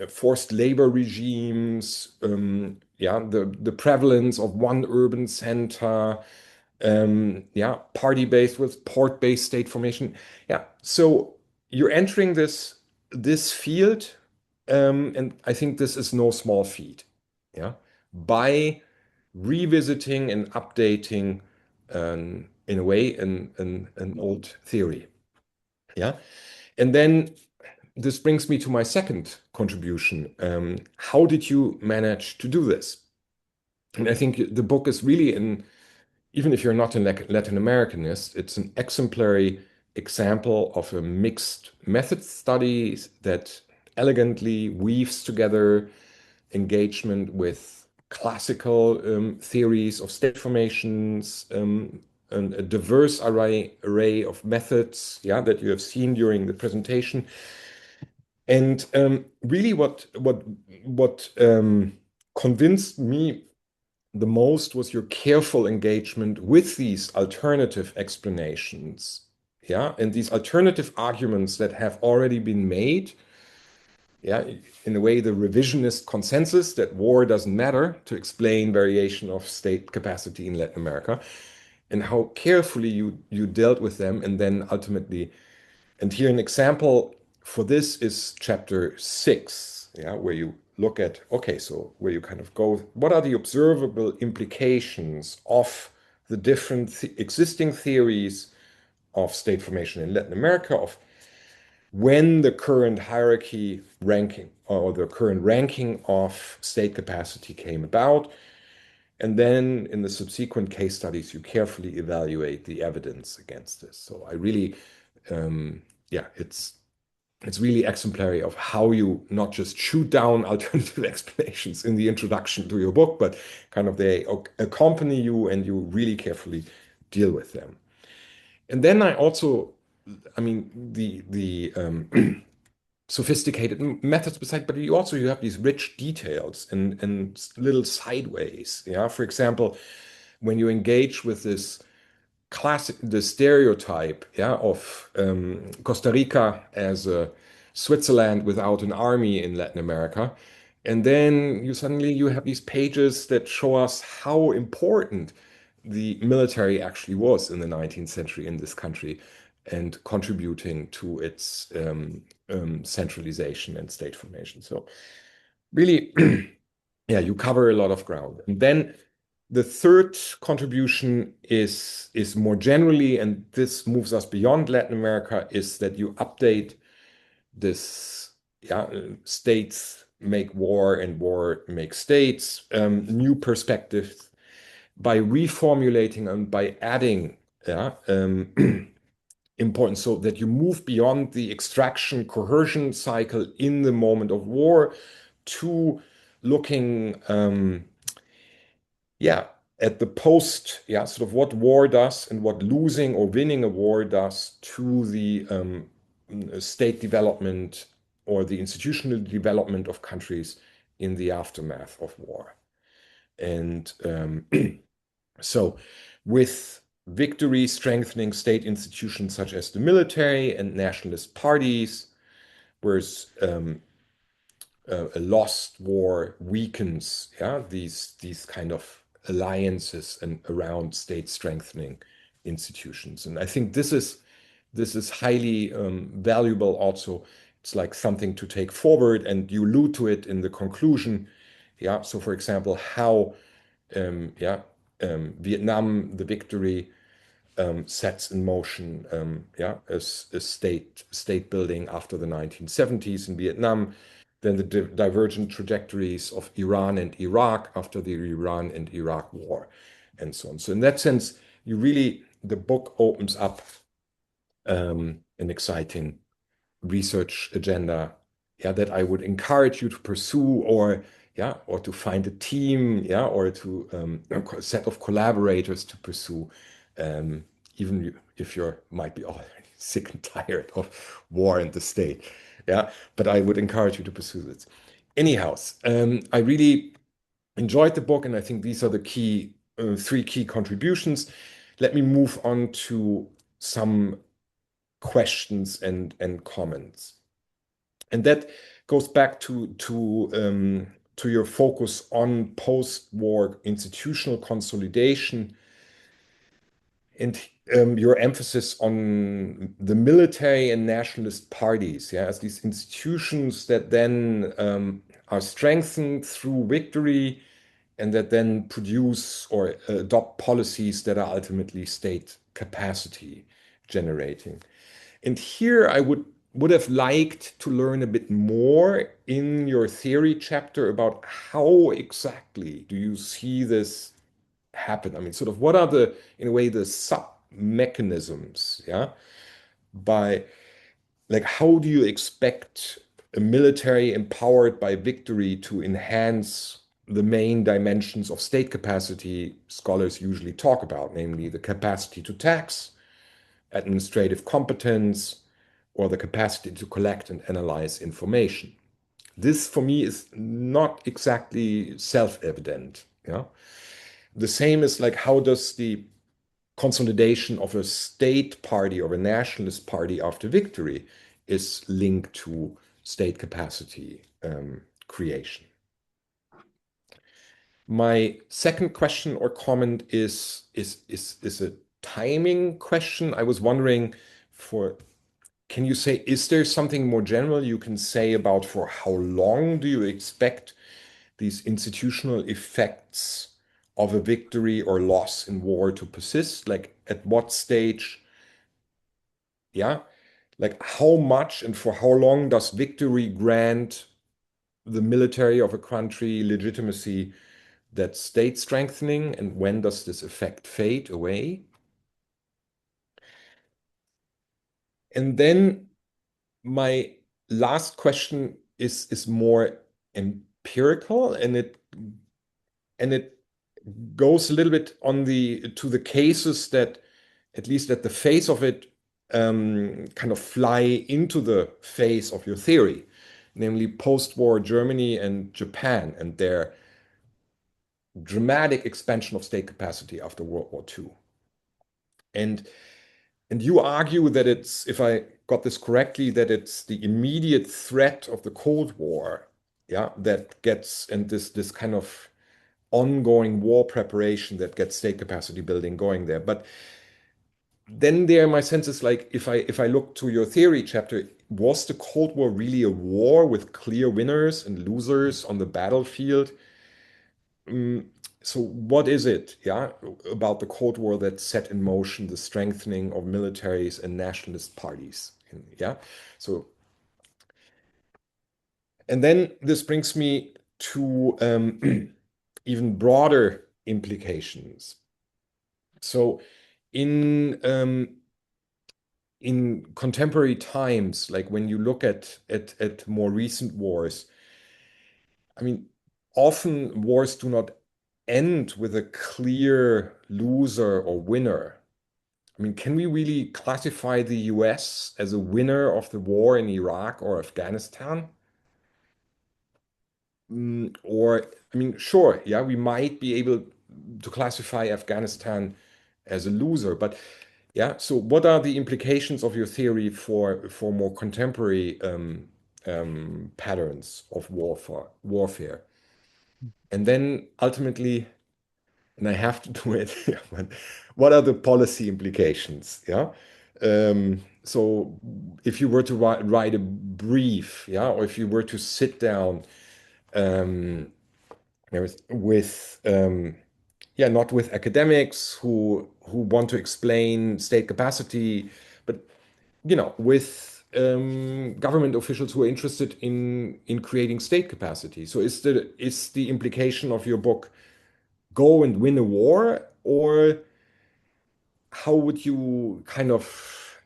forced labor regimes, the prevalence of one urban center, party-based with port-based state formation. So you're entering this field, and I think this is no small feat. By revisiting and updating, in a way, an old theory. And then this brings me to my second contribution. How did you manage to do this? And I think the book is really even if you're not a Latin Americanist, it's an exemplary example of a mixed method study that elegantly weaves together engagement with classical theories of state formations, and a diverse array of methods, that you have seen during the presentation. And really, what convinced me the most was your careful engagement with these alternative explanations, and these alternative arguments that have already been made. In a way, the revisionist consensus that war doesn't matter to explain variation of state capacity in Latin America, and how carefully you dealt with them, and then ultimately, and here an example for this is chapter 6, where you look at, so where you kind of go, what are the observable implications of the different existing theories of state formation in Latin America, of when the current hierarchy ranking or the current ranking of state capacity came about. And then in the subsequent case studies, you carefully evaluate the evidence against this. So I really, it's really exemplary of how you not just shoot down alternative explanations in the introduction to your book, but kind of they accompany you and you really carefully deal with them. And then the sophisticated methods beside, but you have these rich details and little sideways. For example, when you engage with the stereotype, of Costa Rica as a Switzerland without an army in Latin America, and then you have these pages that show us how important the military actually was in the 19th century in this country, and contributing to its centralization and state formation. So really, you cover a lot of ground. And then the third contribution is more generally, and this moves us beyond Latin America, is that you update this, states make war and war makes states, new perspectives by reformulating and by adding important, so that you move beyond the extraction coercion cycle in the moment of war to looking at the post, sort of what war does and what losing or winning a war does to the state development or the institutional development of countries in the aftermath of war. And so with victory strengthening state institutions such as the military and nationalist parties, whereas a lost war weakens these kind of alliances and around state strengthening institutions. And I think this is highly valuable also. It's like something to take forward, and you allude to it in the conclusion. So for example, how Vietnam, the victory, sets in motion a state building after the 1970s in Vietnam, then the divergent trajectories of Iran and Iraq after the Iran and Iraq war, and so on. So in that sense, the book opens up an exciting research agenda, that I would encourage you to pursue, or to find a team, or to a set of collaborators to pursue, even if you might be already sick and tired of war and the state. But I would encourage you to pursue this. Anyhow, I really enjoyed the book, and I think these are the three key contributions. Let me move on to some questions and comments. And that goes back to your focus on post-war institutional consolidation and your emphasis on the military and nationalist parties, as these institutions that then are strengthened through victory and that then produce or adopt policies that are ultimately state capacity generating. And here I would have liked to learn a bit more in your theory chapter about how exactly do you see this happen? I mean, sort of what are in a way, the sub mechanisms, by like, how do you expect a military empowered by victory to enhance the main dimensions of state capacity scholars usually talk about, namely the capacity to tax, administrative competence, or the capacity to collect and analyze information? This, for me, is not exactly self-evident. The same is like, how does the consolidation of a state party or a nationalist party after victory is linked to state capacity creation? My second question or comment is a timing question. I was wondering, can you say, is there something more general you can say about for how long do you expect these institutional effects of a victory or loss in war to persist? Like, at what stage? Like, how much and for how long does victory grant the military of a country legitimacy that's state strengthening, and when does this effect fade away? And then my last question is more empirical, and it goes a little bit to the cases that, at least at the face of it, kind of fly into the face of your theory, namely post-war Germany and Japan and their dramatic expansion of state capacity after World War II. And you argue that it's, if I got this correctly, that it's the immediate threat of the Cold War, that gets, and this kind of ongoing war preparation that gets state capacity building going there. But then my sense is like, if I look to your theory chapter, was the Cold War really a war with clear winners and losers on the battlefield? So what is it, about the Cold War that set in motion the strengthening of militaries and nationalist parties? So, and then this brings me to even broader implications. So in contemporary times, like when you look at more recent wars, I mean, often wars do not end with a clear loser or winner. I mean, can we really classify the US as a winner of the war in Iraq or Afghanistan? Or, I mean, sure, we might be able to classify Afghanistan as a loser, but so what are the implications of your theory for more contemporary patterns of warfare? And then ultimately, and I have to do it, but what are the policy implications? So if you were to write a brief, or if you were to sit down with yeah, not with academics who want to explain state capacity, but with government officials who are interested in creating state capacity. So is the implication of your book go and win a war, or how would you kind of,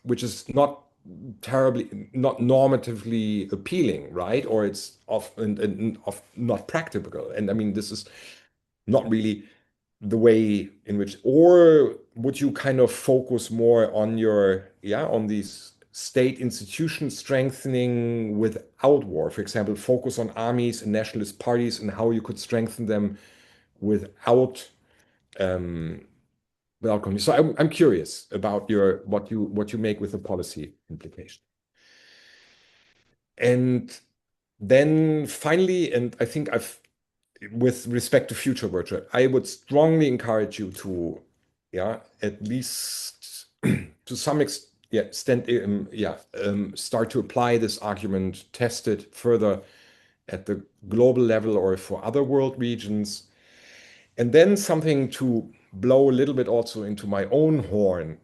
which is not not normatively appealing, right? Or it's of not practical. And I mean, this is not really the way in which, or would you kind of focus more on on these state institutions strengthening without war? For example, focus on armies and nationalist parties and how you could strengthen them without um, without community. So I'm curious about what you make with the policy implication. And then finally, and I think with respect to future workshop, I would strongly encourage you to, at least to some extent, start to apply this argument, test it further at the global level or for other world regions. And then something to blow a little bit also into my own horn.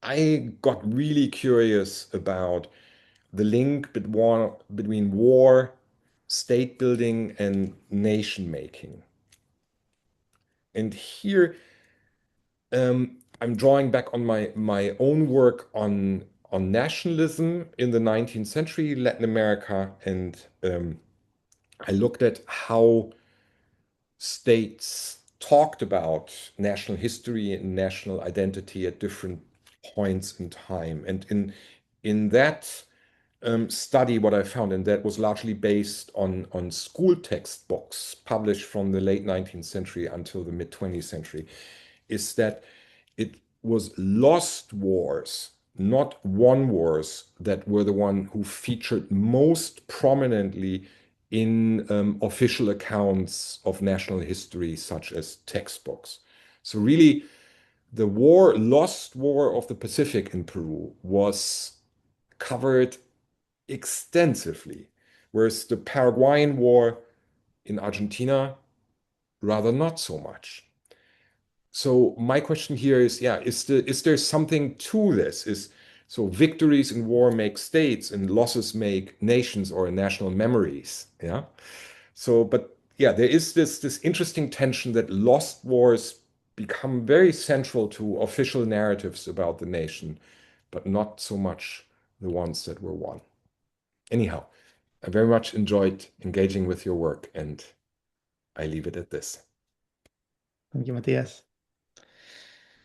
I got really curious about the link between war, state building, and nation making. And here I'm drawing back on my own work on nationalism in the 19th century Latin America, and I looked at how states talked about national history and national identity at different points in time. And in that study, what I found, and that was largely based on school textbooks published from the late 19th century until the mid 20th century, is that it was lost wars, not won wars, that were the one who featured most prominently in official accounts of national history, such as textbooks. So really, the lost war of the Pacific in Peru was covered extensively, whereas the Paraguayan War in Argentina, rather not so much. So my question here is, is there something to this? So victories in war make states and losses make nations or national memories. Yeah. So, but yeah, there is this interesting tension that lost wars become very central to official narratives about the nation, but not so much the ones that were won. Anyhow, I very much enjoyed engaging with your work, and I leave it at this. Thank you, Matthias.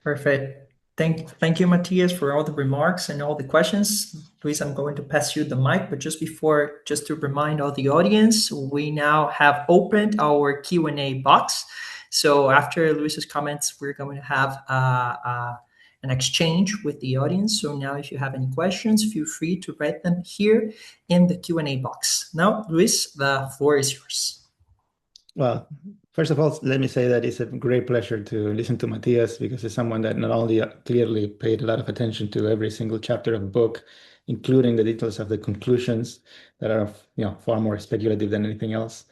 Perfect. Thank you, Matthias, for all the remarks and all the questions. Luis, I'm going to pass you the mic, but just to remind all the audience, we now have opened our Q&A box. So after Luis's comments, we're going to have an exchange with the audience. So now if you have any questions, feel free to write them here in the Q&A box. Now, Luis, the floor is yours. Well, first of all, let me say that it's a great pleasure to listen to Matthias, because he's someone that not only clearly paid a lot of attention to every single chapter of the book, including the details of the conclusions that are, far more speculative than anything else,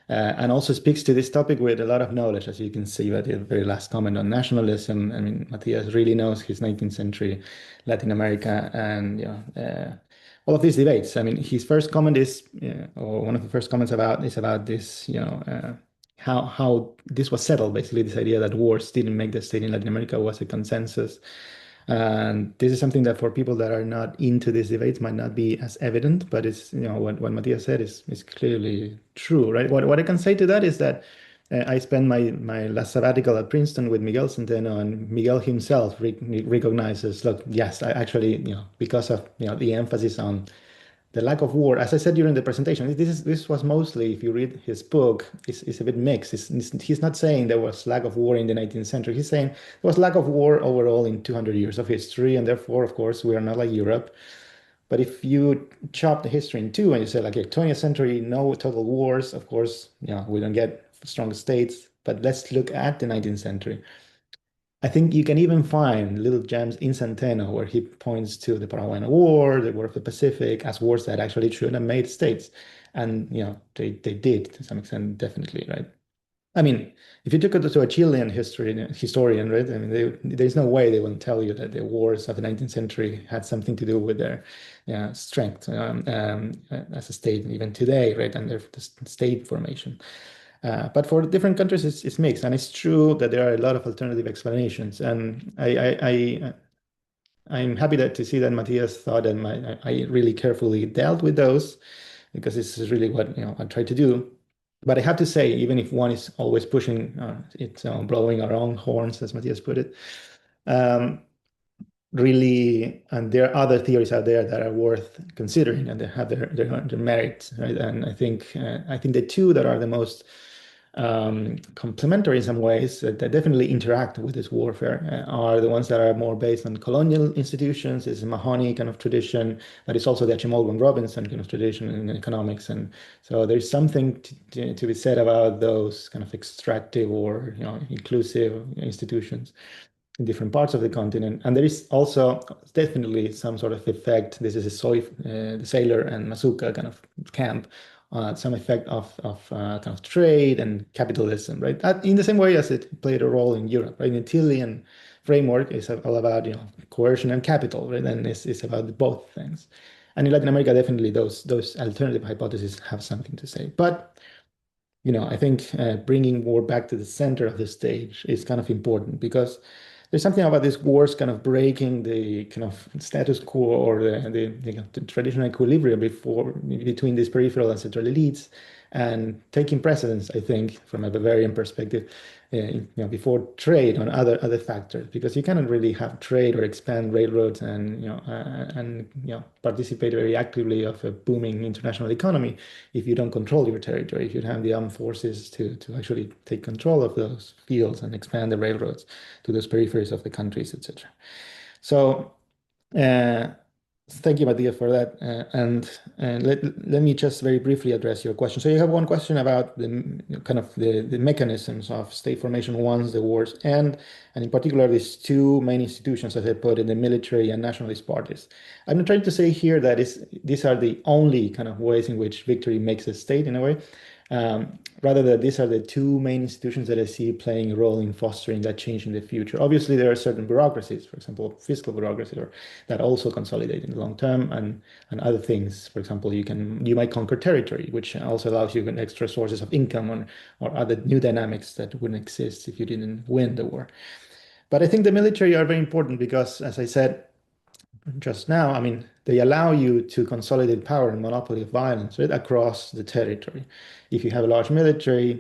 and also speaks to this topic with a lot of knowledge, as you can see by the very last comment on nationalism. I mean, Matthias really knows his 19th century Latin America and all of these debates. I mean, his first comment is, or one of the first comments is about this, how this was settled. Basically, this idea that wars didn't make the state in Latin America was a consensus. And this is something that for people that are not into these debates might not be as evident, but it's, what Matthias said is clearly true, right? What I can say to that is that I spent my last sabbatical at Princeton with Miguel Centeno, and Miguel himself recognizes, look, yes, I actually, because of, the emphasis on the lack of war, as I said during the presentation, this was mostly, if you read his book, it's a bit mixed. He's not saying there was lack of war in the 19th century. He's saying there was lack of war overall in 200 years of history, and therefore, of course, we are not like Europe. But if you chop the history in two and you say, like, 20th century, no total wars, of course, we don't get strong states. But let's look at the 19th century. I think you can even find little gems in Centeno where he points to the Paraguayan War, the War of the Pacific, as wars that actually should have made states. And, they did to some extent, definitely, right? I mean, if you took it to a Chilean historian, right? I mean, there's no way they will tell you that the wars of the 19th century had something to do with their strength as a state, even today, right? And their state formation. But for different countries, it's mixed, and it's true that there are a lot of alternative explanations. And I'm happy to see that Matthias thought and I really carefully dealt with those because this is really what I try to do. But I have to say, even if one is always pushing it, blowing our own horns, as Matthias put it, um, really, and there are other theories out there that are worth considering and they have their merits, right? And I think the two that are the most complementary in some ways that definitely interact with this warfare are the ones that are more based on colonial institutions. It's a Mahoney kind of tradition, but it's also the Archimald Robinson kind of tradition in economics. And so there's something to be said about those kind of extractive or inclusive institutions in different parts of the continent. And there is also definitely some sort of effect. This is the sailor and Masuka kind of camp, some effect of kind of trade and capitalism, right? In the same way as it played a role in Europe, right? The Tillian framework is all about coercion and capital, right? And it's about both things. And in Latin America, definitely those alternative hypotheses have something to say. But I think bringing war back to the center of the stage is kind of important because there's something about these wars kind of breaking the kind of status quo or the traditional equilibrium between these peripheral and central elites and taking precedence, I think, from a Bavarian perspective, before trade on other factors, because you cannot really have trade or expand railroads and participate very actively of a booming international economy if you don't control your territory, if you have the armed forces to actually take control of those fields and expand the railroads to those peripheries of the countries, etc. So thank you, Matthias, for that. And let me just very briefly address your question. So you have one question about the mechanisms of state formation once the wars end, and in particular these two main institutions, as I put in the military and nationalist parties. I'm not trying to say here that these are the only kind of ways in which victory makes a state in a way. Rather that these are the two main institutions that I see playing a role in fostering that change in the future. Obviously, there are certain bureaucracies, for example, fiscal bureaucracies, that also consolidate in the long term, and other things. For example, you might conquer territory, which also allows you extra sources of income or other new dynamics that wouldn't exist if you didn't win the war. But I think the military are very important because, as I said just now, I mean, they allow you to consolidate power and monopoly of violence, right, across the territory. If you have a large military,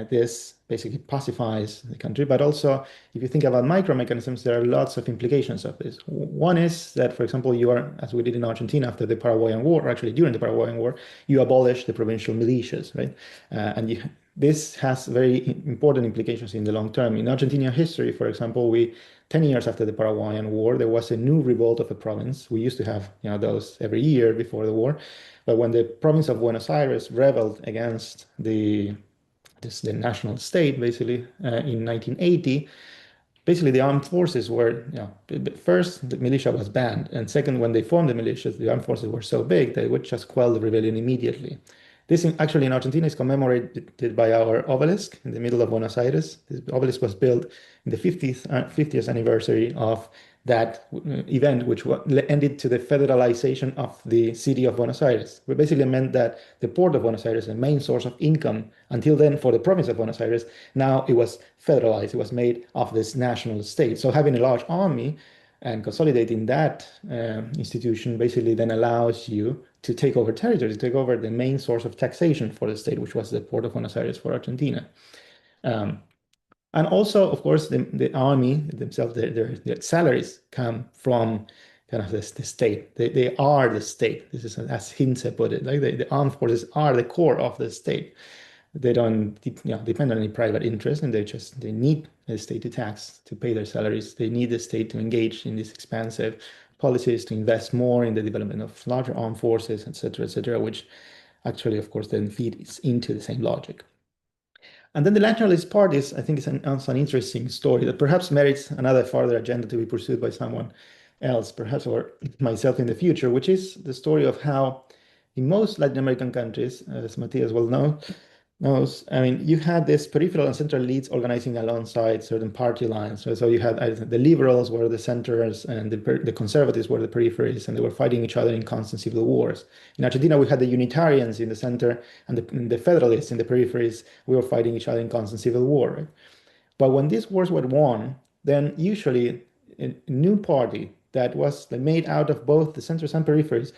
this basically pacifies the country. But also, if you think about micro mechanisms, there are lots of implications of this. One is that, for example, you are, as we did in Argentina after the Paraguayan War, or actually during the Paraguayan War, you abolish the provincial militias, right? This has very important implications in the long term. In Argentina history, for example, 10 years after the Paraguayan War, there was a new revolt of a province. We used to have those every year before the war. But when the province of Buenos Aires rebelled against the national state, basically, in 1980, basically the armed forces were, first, the militia was banned. And second, when they formed the militias, the armed forces were so big they would just quell the rebellion immediately. This actually in Argentina is commemorated by our obelisk in the middle of Buenos Aires. This obelisk was built in the 50th anniversary of that event, which ended to the federalization of the city of Buenos Aires. It basically meant that the port of Buenos Aires, the main source of income until then for the province of Buenos Aires, now it was federalized. It was made of this national state. So having a large army and consolidating that institution basically then allows you to take over territory, to take over the main source of taxation for the state, which was the port of Buenos Aires for Argentina. And also, of course, the army themselves, their salaries come from kind of the state. They are the state. This is as Hintze put it. Like the armed forces are the core of the state. They don't depend on any private interest, and they need the state to tax to pay their salaries. They need the state to engage in these expansive policies to invest more in the development of larger armed forces, et cetera, which actually, of course, then feeds into the same logic. And then the nationalist part I think, is also an interesting story that perhaps merits another further agenda to be pursued by someone else, perhaps, or myself in the future, which is the story of how in most Latin American countries, as Matthias will know, No, I mean, you had this peripheral and central elites organizing alongside certain party lines. So you had the liberals were the centers and the conservatives were the peripheries, and they were fighting each other in constant civil wars. In Argentina, we had the Unitarians in the center and the Federalists in the peripheries. We were fighting each other in constant civil war, right? But when these wars were won, then usually a new party that was made out of both the centers and peripheries,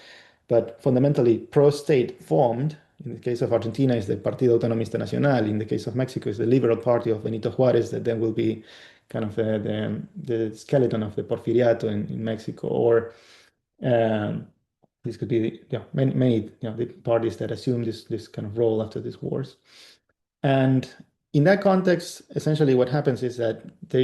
but fundamentally pro-state formed. In the case of Argentina, is the Partido Autonomista Nacional. In the case of Mexico, is the Liberal Party of Benito Juárez, that then will be kind of the skeleton of the Porfiriato in Mexico. Or um, this could be many the parties that assume this kind of role after these wars. And in that context, essentially what happens is that there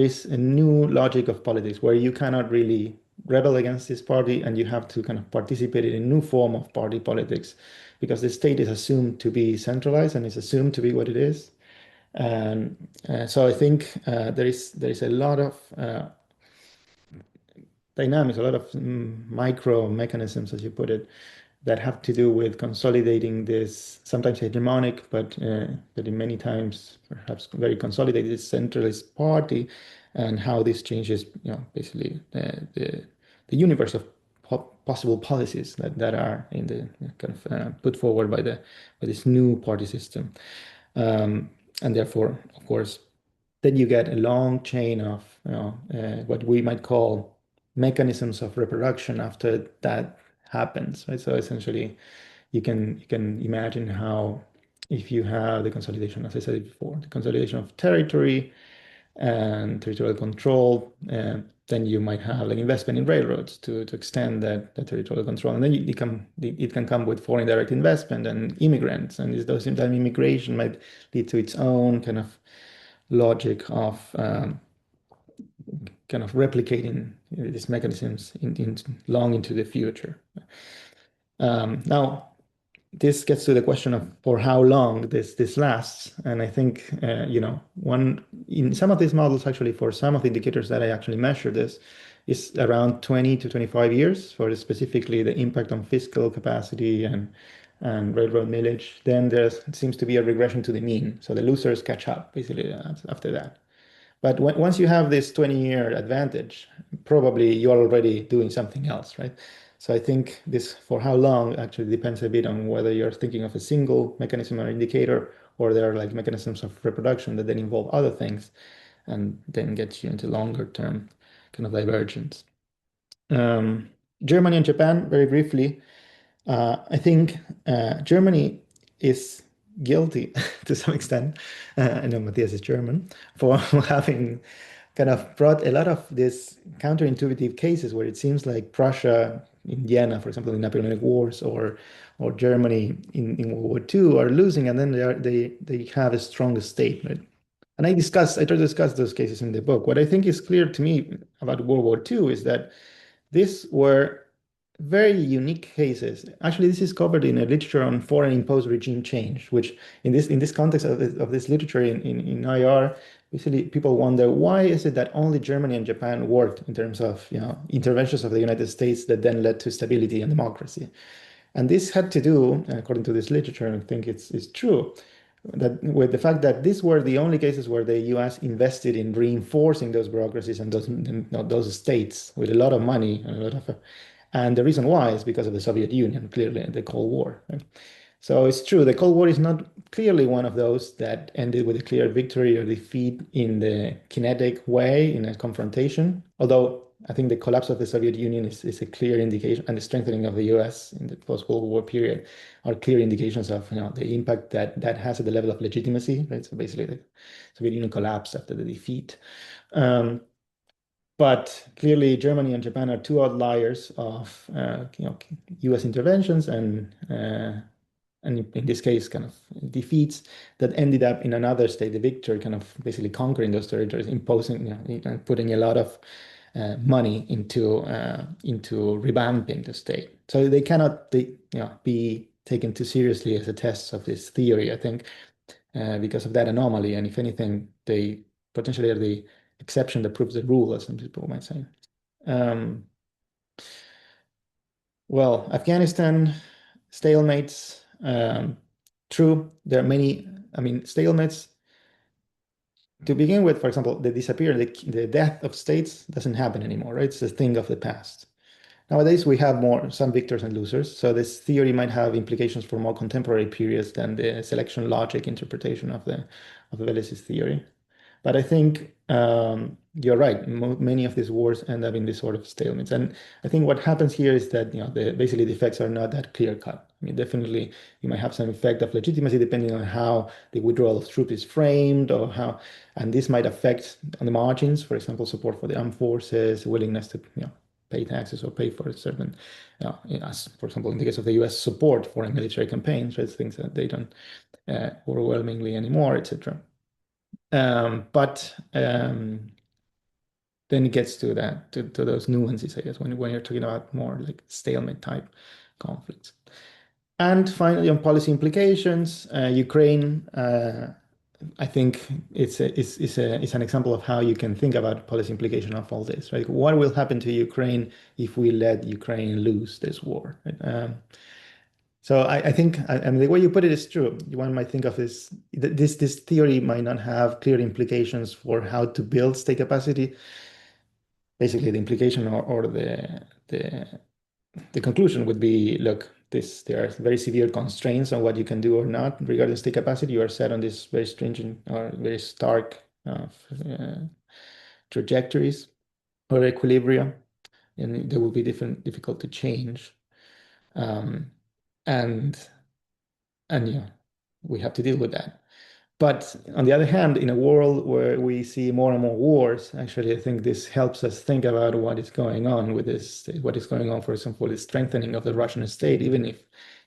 is a new logic of politics where you cannot really rebel against this party and you have to kind of participate in a new form of party politics because the state is assumed to be centralized and is assumed to be what it is. And so I think there is a lot of dynamics, a lot of micro mechanisms, as you put it, that have to do with consolidating this sometimes hegemonic, but in many times perhaps very consolidated centralist party, and how this changes, basically the universe of possible policies that are in the kind of put forward by this new party system, and therefore, of course, then you get a long chain of what we might call mechanisms of reproduction after that happens, right? So essentially, you can imagine how if you have the consolidation, as I said before, the consolidation of territory and territorial control, then you might have like investment in railroads to extend that territorial control, and then it can come with foreign direct investment and immigrants, and those that immigration might lead to its own kind of logic of kind of replicating these mechanisms long into the future. Now, this gets to the question of for how long this lasts, and I think one in some of these models, actually, for some of the indicators that I actually measure, this is around 20 to 25 years for specifically the impact on fiscal capacity and railroad millage. Then there seems to be a regression to the mean, so the losers catch up basically after that. But once you have this 20-year advantage, probably you're already doing something else, right? So I think this for how long actually depends a bit on whether you're thinking of a single mechanism or indicator, or there are like mechanisms of reproduction that then involve other things and then gets you into longer term kind of divergence. Germany and Japan, very briefly. I think Germany is guilty to some extent. I know Matthias is German, for having kind of brought a lot of these counterintuitive cases where it seems like Prussia in Vienna, for example, in Napoleonic Wars, or Germany in World War II are losing, and then they have a strong state, right? And I try to discuss those cases in the book. What I think is clear to me about World War II is that these were very unique cases. Actually, this is covered in a literature on foreign imposed regime change, which in this context of this literature in IR, basically people wonder why is it that only Germany and Japan worked in terms of interventions of the United States that then led to stability and democracy. And this had to do, according to this literature, I think it's true, that with the fact that these were the only cases where the U.S. invested in reinforcing those bureaucracies and those states with a lot of money and a lot of, and the reason why is because of the Soviet Union, clearly, the Cold War. Right? So it's true, the Cold War is not clearly one of those that ended with a clear victory or defeat in the kinetic way in a confrontation. Although I think the collapse of the Soviet Union is a clear indication, and the strengthening of the US in the post-Cold War period are clear indications of the impact that has at the level of legitimacy. Right? So basically, the Soviet Union collapsed after the defeat. But clearly, Germany and Japan are two outliers of U.S. interventions and in this case, kind of defeats that ended up in another state, the victor, kind of basically conquering those territories, imposing and putting a lot of money into revamping the state. So they cannot be taken too seriously as a test of this theory, I think, because of that anomaly. And if anything, they potentially are the exception that proves the rule, as some people might say. Well, Afghanistan stalemates. True, there are many, I mean, stalemates. To begin with, for example, the death of states doesn't happen anymore, right? It's a thing of the past. Nowadays, we have some victors and losers. So this theory might have implications for more contemporary periods than the selection logic interpretation of the bellicist theory. But I think you're right. Many of these wars end up in this sort of stalemates. And I think what happens here is that basically the effects are not that clear cut. I mean, definitely you might have some effect of legitimacy depending on how the withdrawal of troops is framed or how, and this might affect on the margins, for example, support for the armed forces, willingness to pay taxes or pay for a certain, as for example, in the case of the U.S., support for military campaigns, right? Things that they don't overwhelmingly anymore, etc. But then it gets to that, to those nuances, I guess, when you're talking about more like stalemate type conflicts. And finally, on policy implications, Ukraine, I think it's an example of how you can think about policy implication of all this, right? What will happen to Ukraine if we let Ukraine lose this war? Right? So I think, I mean, the way you put it is true. One might think of this theory might not have clear implications for how to build state capacity. Basically, the implication or the conclusion would be, look, there are very severe constraints on what you can do or not regarding state capacity. You are set on this very stringent or very stark trajectories or equilibria, and they will be difficult to change. Um, and we have to deal with that. But on the other hand, in a world where we see more and more wars, actually, I think this helps us think about what is going on with this, what is going on, for example, the strengthening of the Russian state, even if,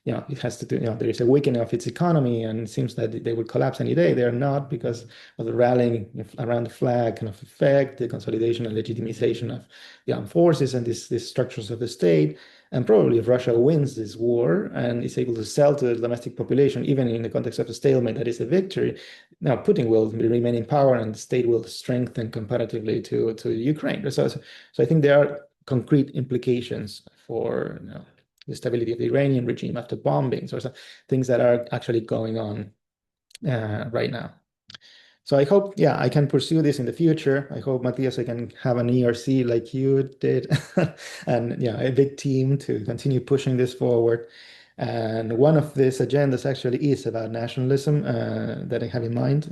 it has to do, there is a weakening of its economy and it seems that they would collapse any day. They are not because of the rallying around the flag kind of effect, the consolidation and legitimization of the armed forces and these structures of the state. And probably if Russia wins this war and is able to sell to the domestic population, even in the context of a stalemate, that is a victory, now Putin will remain in power and the state will strengthen comparatively to Ukraine. So I think there are concrete implications for the stability of the Iranian regime after bombings or things that are actually going on right now. So I hope, I can pursue this in the future. I hope, Matthias, I can have an ERC like you did and a big team to continue pushing this forward. And one of these agendas actually is about nationalism that I have in mind.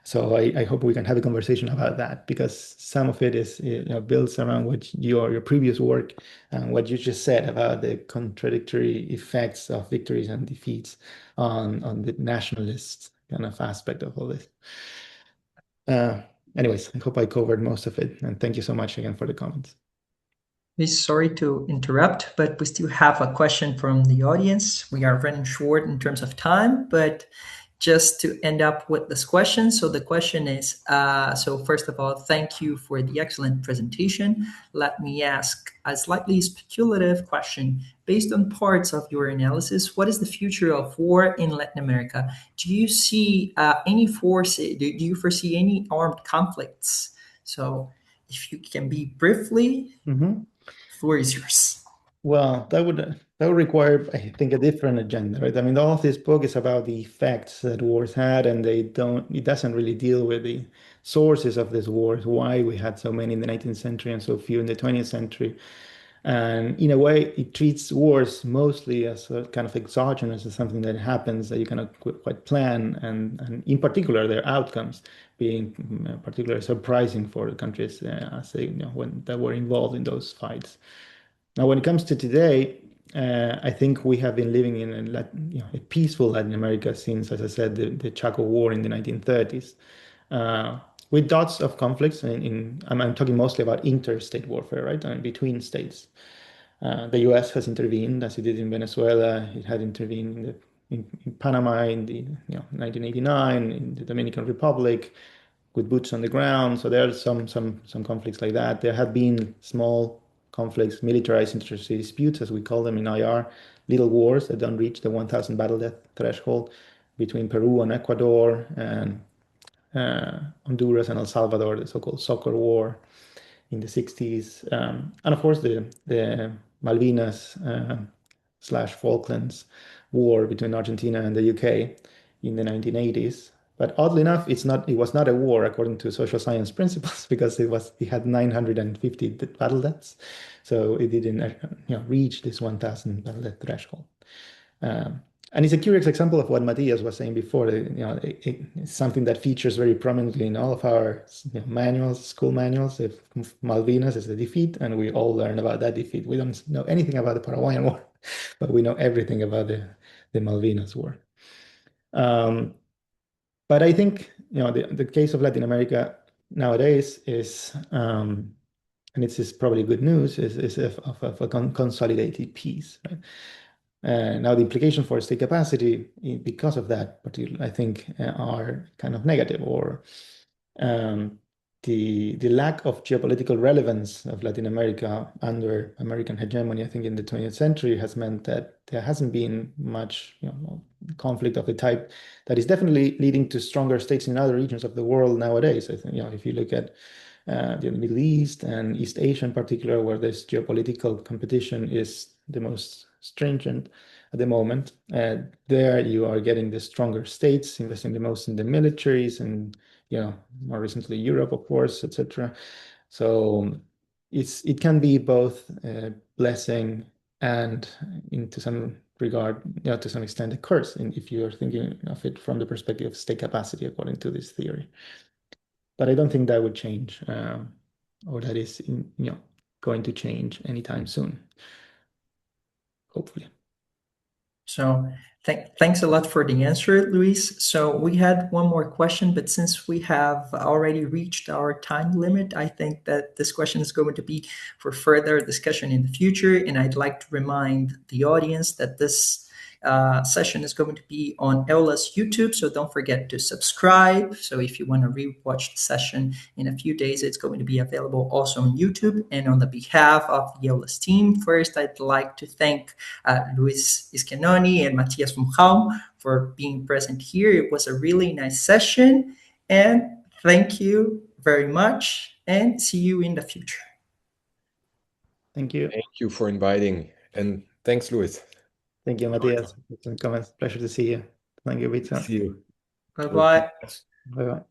So I hope we can have a conversation about that because some of it is builds around what your previous work and what you just said about the contradictory effects of victories and defeats on the nationalist kind of aspect of all this. Anyways, I hope I covered most of it, and thank you so much again for the comments. Sorry to interrupt, but we still have a question from the audience. We are running short in terms of time, but just to end up with this question. So the question is, so first of all, thank you for the excellent presentation. Let me ask a slightly speculative question. Based on parts of your analysis, what is the future of war in Latin America? Do you see any forces, do you foresee any armed conflicts? So if you can be briefly, floor is yours. Well, that would require, I think, a different agenda, right? I mean, all of this book is about the effects that wars had, and it doesn't really deal with the sources of these wars, why we had so many in the 19th century and so few in the 20th century. And in a way, it treats wars mostly as a kind of exogenous, as something that happens that you cannot quite plan, and in particular, their outcomes being particularly surprising for the countries as they, when they were involved in those fights. Now, when it comes to today, I think we have been living in a peaceful Latin America since, as I said, the Chaco War in the 1930s, with dots of conflicts. I'm talking mostly about interstate warfare, right, between states. The U.S. has intervened, as it did in Venezuela. It had intervened in Panama in the 1989, in the Dominican Republic, with boots on the ground. So there are some conflicts like that. There have been small conflicts, militarized interstate disputes, as we call them in IR, little wars that don't reach the 1,000 battle death threshold between Peru and Ecuador and Honduras and El Salvador, the so-called Soccer War in the 60s. And of course, the Malvinas Falklands war between Argentina and the UK in the 1980s. But oddly enough, it was not a war according to social science principles because it had 950 battle deaths, so it didn't reach this 1,000 battle death threshold. And it's a curious example of what Matthias was saying before. It's something that features very prominently in all of our manuals, school manuals. If Malvinas is the defeat, and we all learn about that defeat. We don't know anything about the Paraguayan War, but we know everything about the Malvinas War. But I think the case of Latin America nowadays is, and this is probably good news, is of a consolidated peace. Right? Now, the implication for state capacity because of that, particularly, I think, are kind of negative, or the lack of geopolitical relevance of Latin America under American hegemony, I think, in the 20th century has meant that there hasn't been much conflict of the type that is definitely leading to stronger states in other regions of the world nowadays. I think, if you look at the Middle East and East Asia in particular, where this geopolitical competition is the most stringent at the moment, there you are getting the stronger states investing the most in the militaries, and more recently Europe, of course, etc. So it can be both a blessing and, into some regard, to some extent, a curse, if you're thinking of it from the perspective of state capacity, according to this theory. But I don't think that would change, or that is going to change anytime soon, hopefully. So thanks a lot for the answer, Luis. So we had one more question, but since we have already reached our time limit, I think that this question is going to be for further discussion in the future. And I'd like to remind the audience that this session is going to be on EULAS YouTube, so don't forget to subscribe. So if you want to rewatch the session in a few days, it's going to be available also on YouTube. And on the behalf of the EULAS team, first I'd like to thank Luis Schenoni and Matthias von Raum for being present here. It was a really nice session, and thank you very much, and see you in the future. Thank you. Thank you for inviting, and thanks, Luis. Thank you, Matthias. It's a pleasure to see you. Thank you, Vita. See you. Bye-bye. Bye-bye.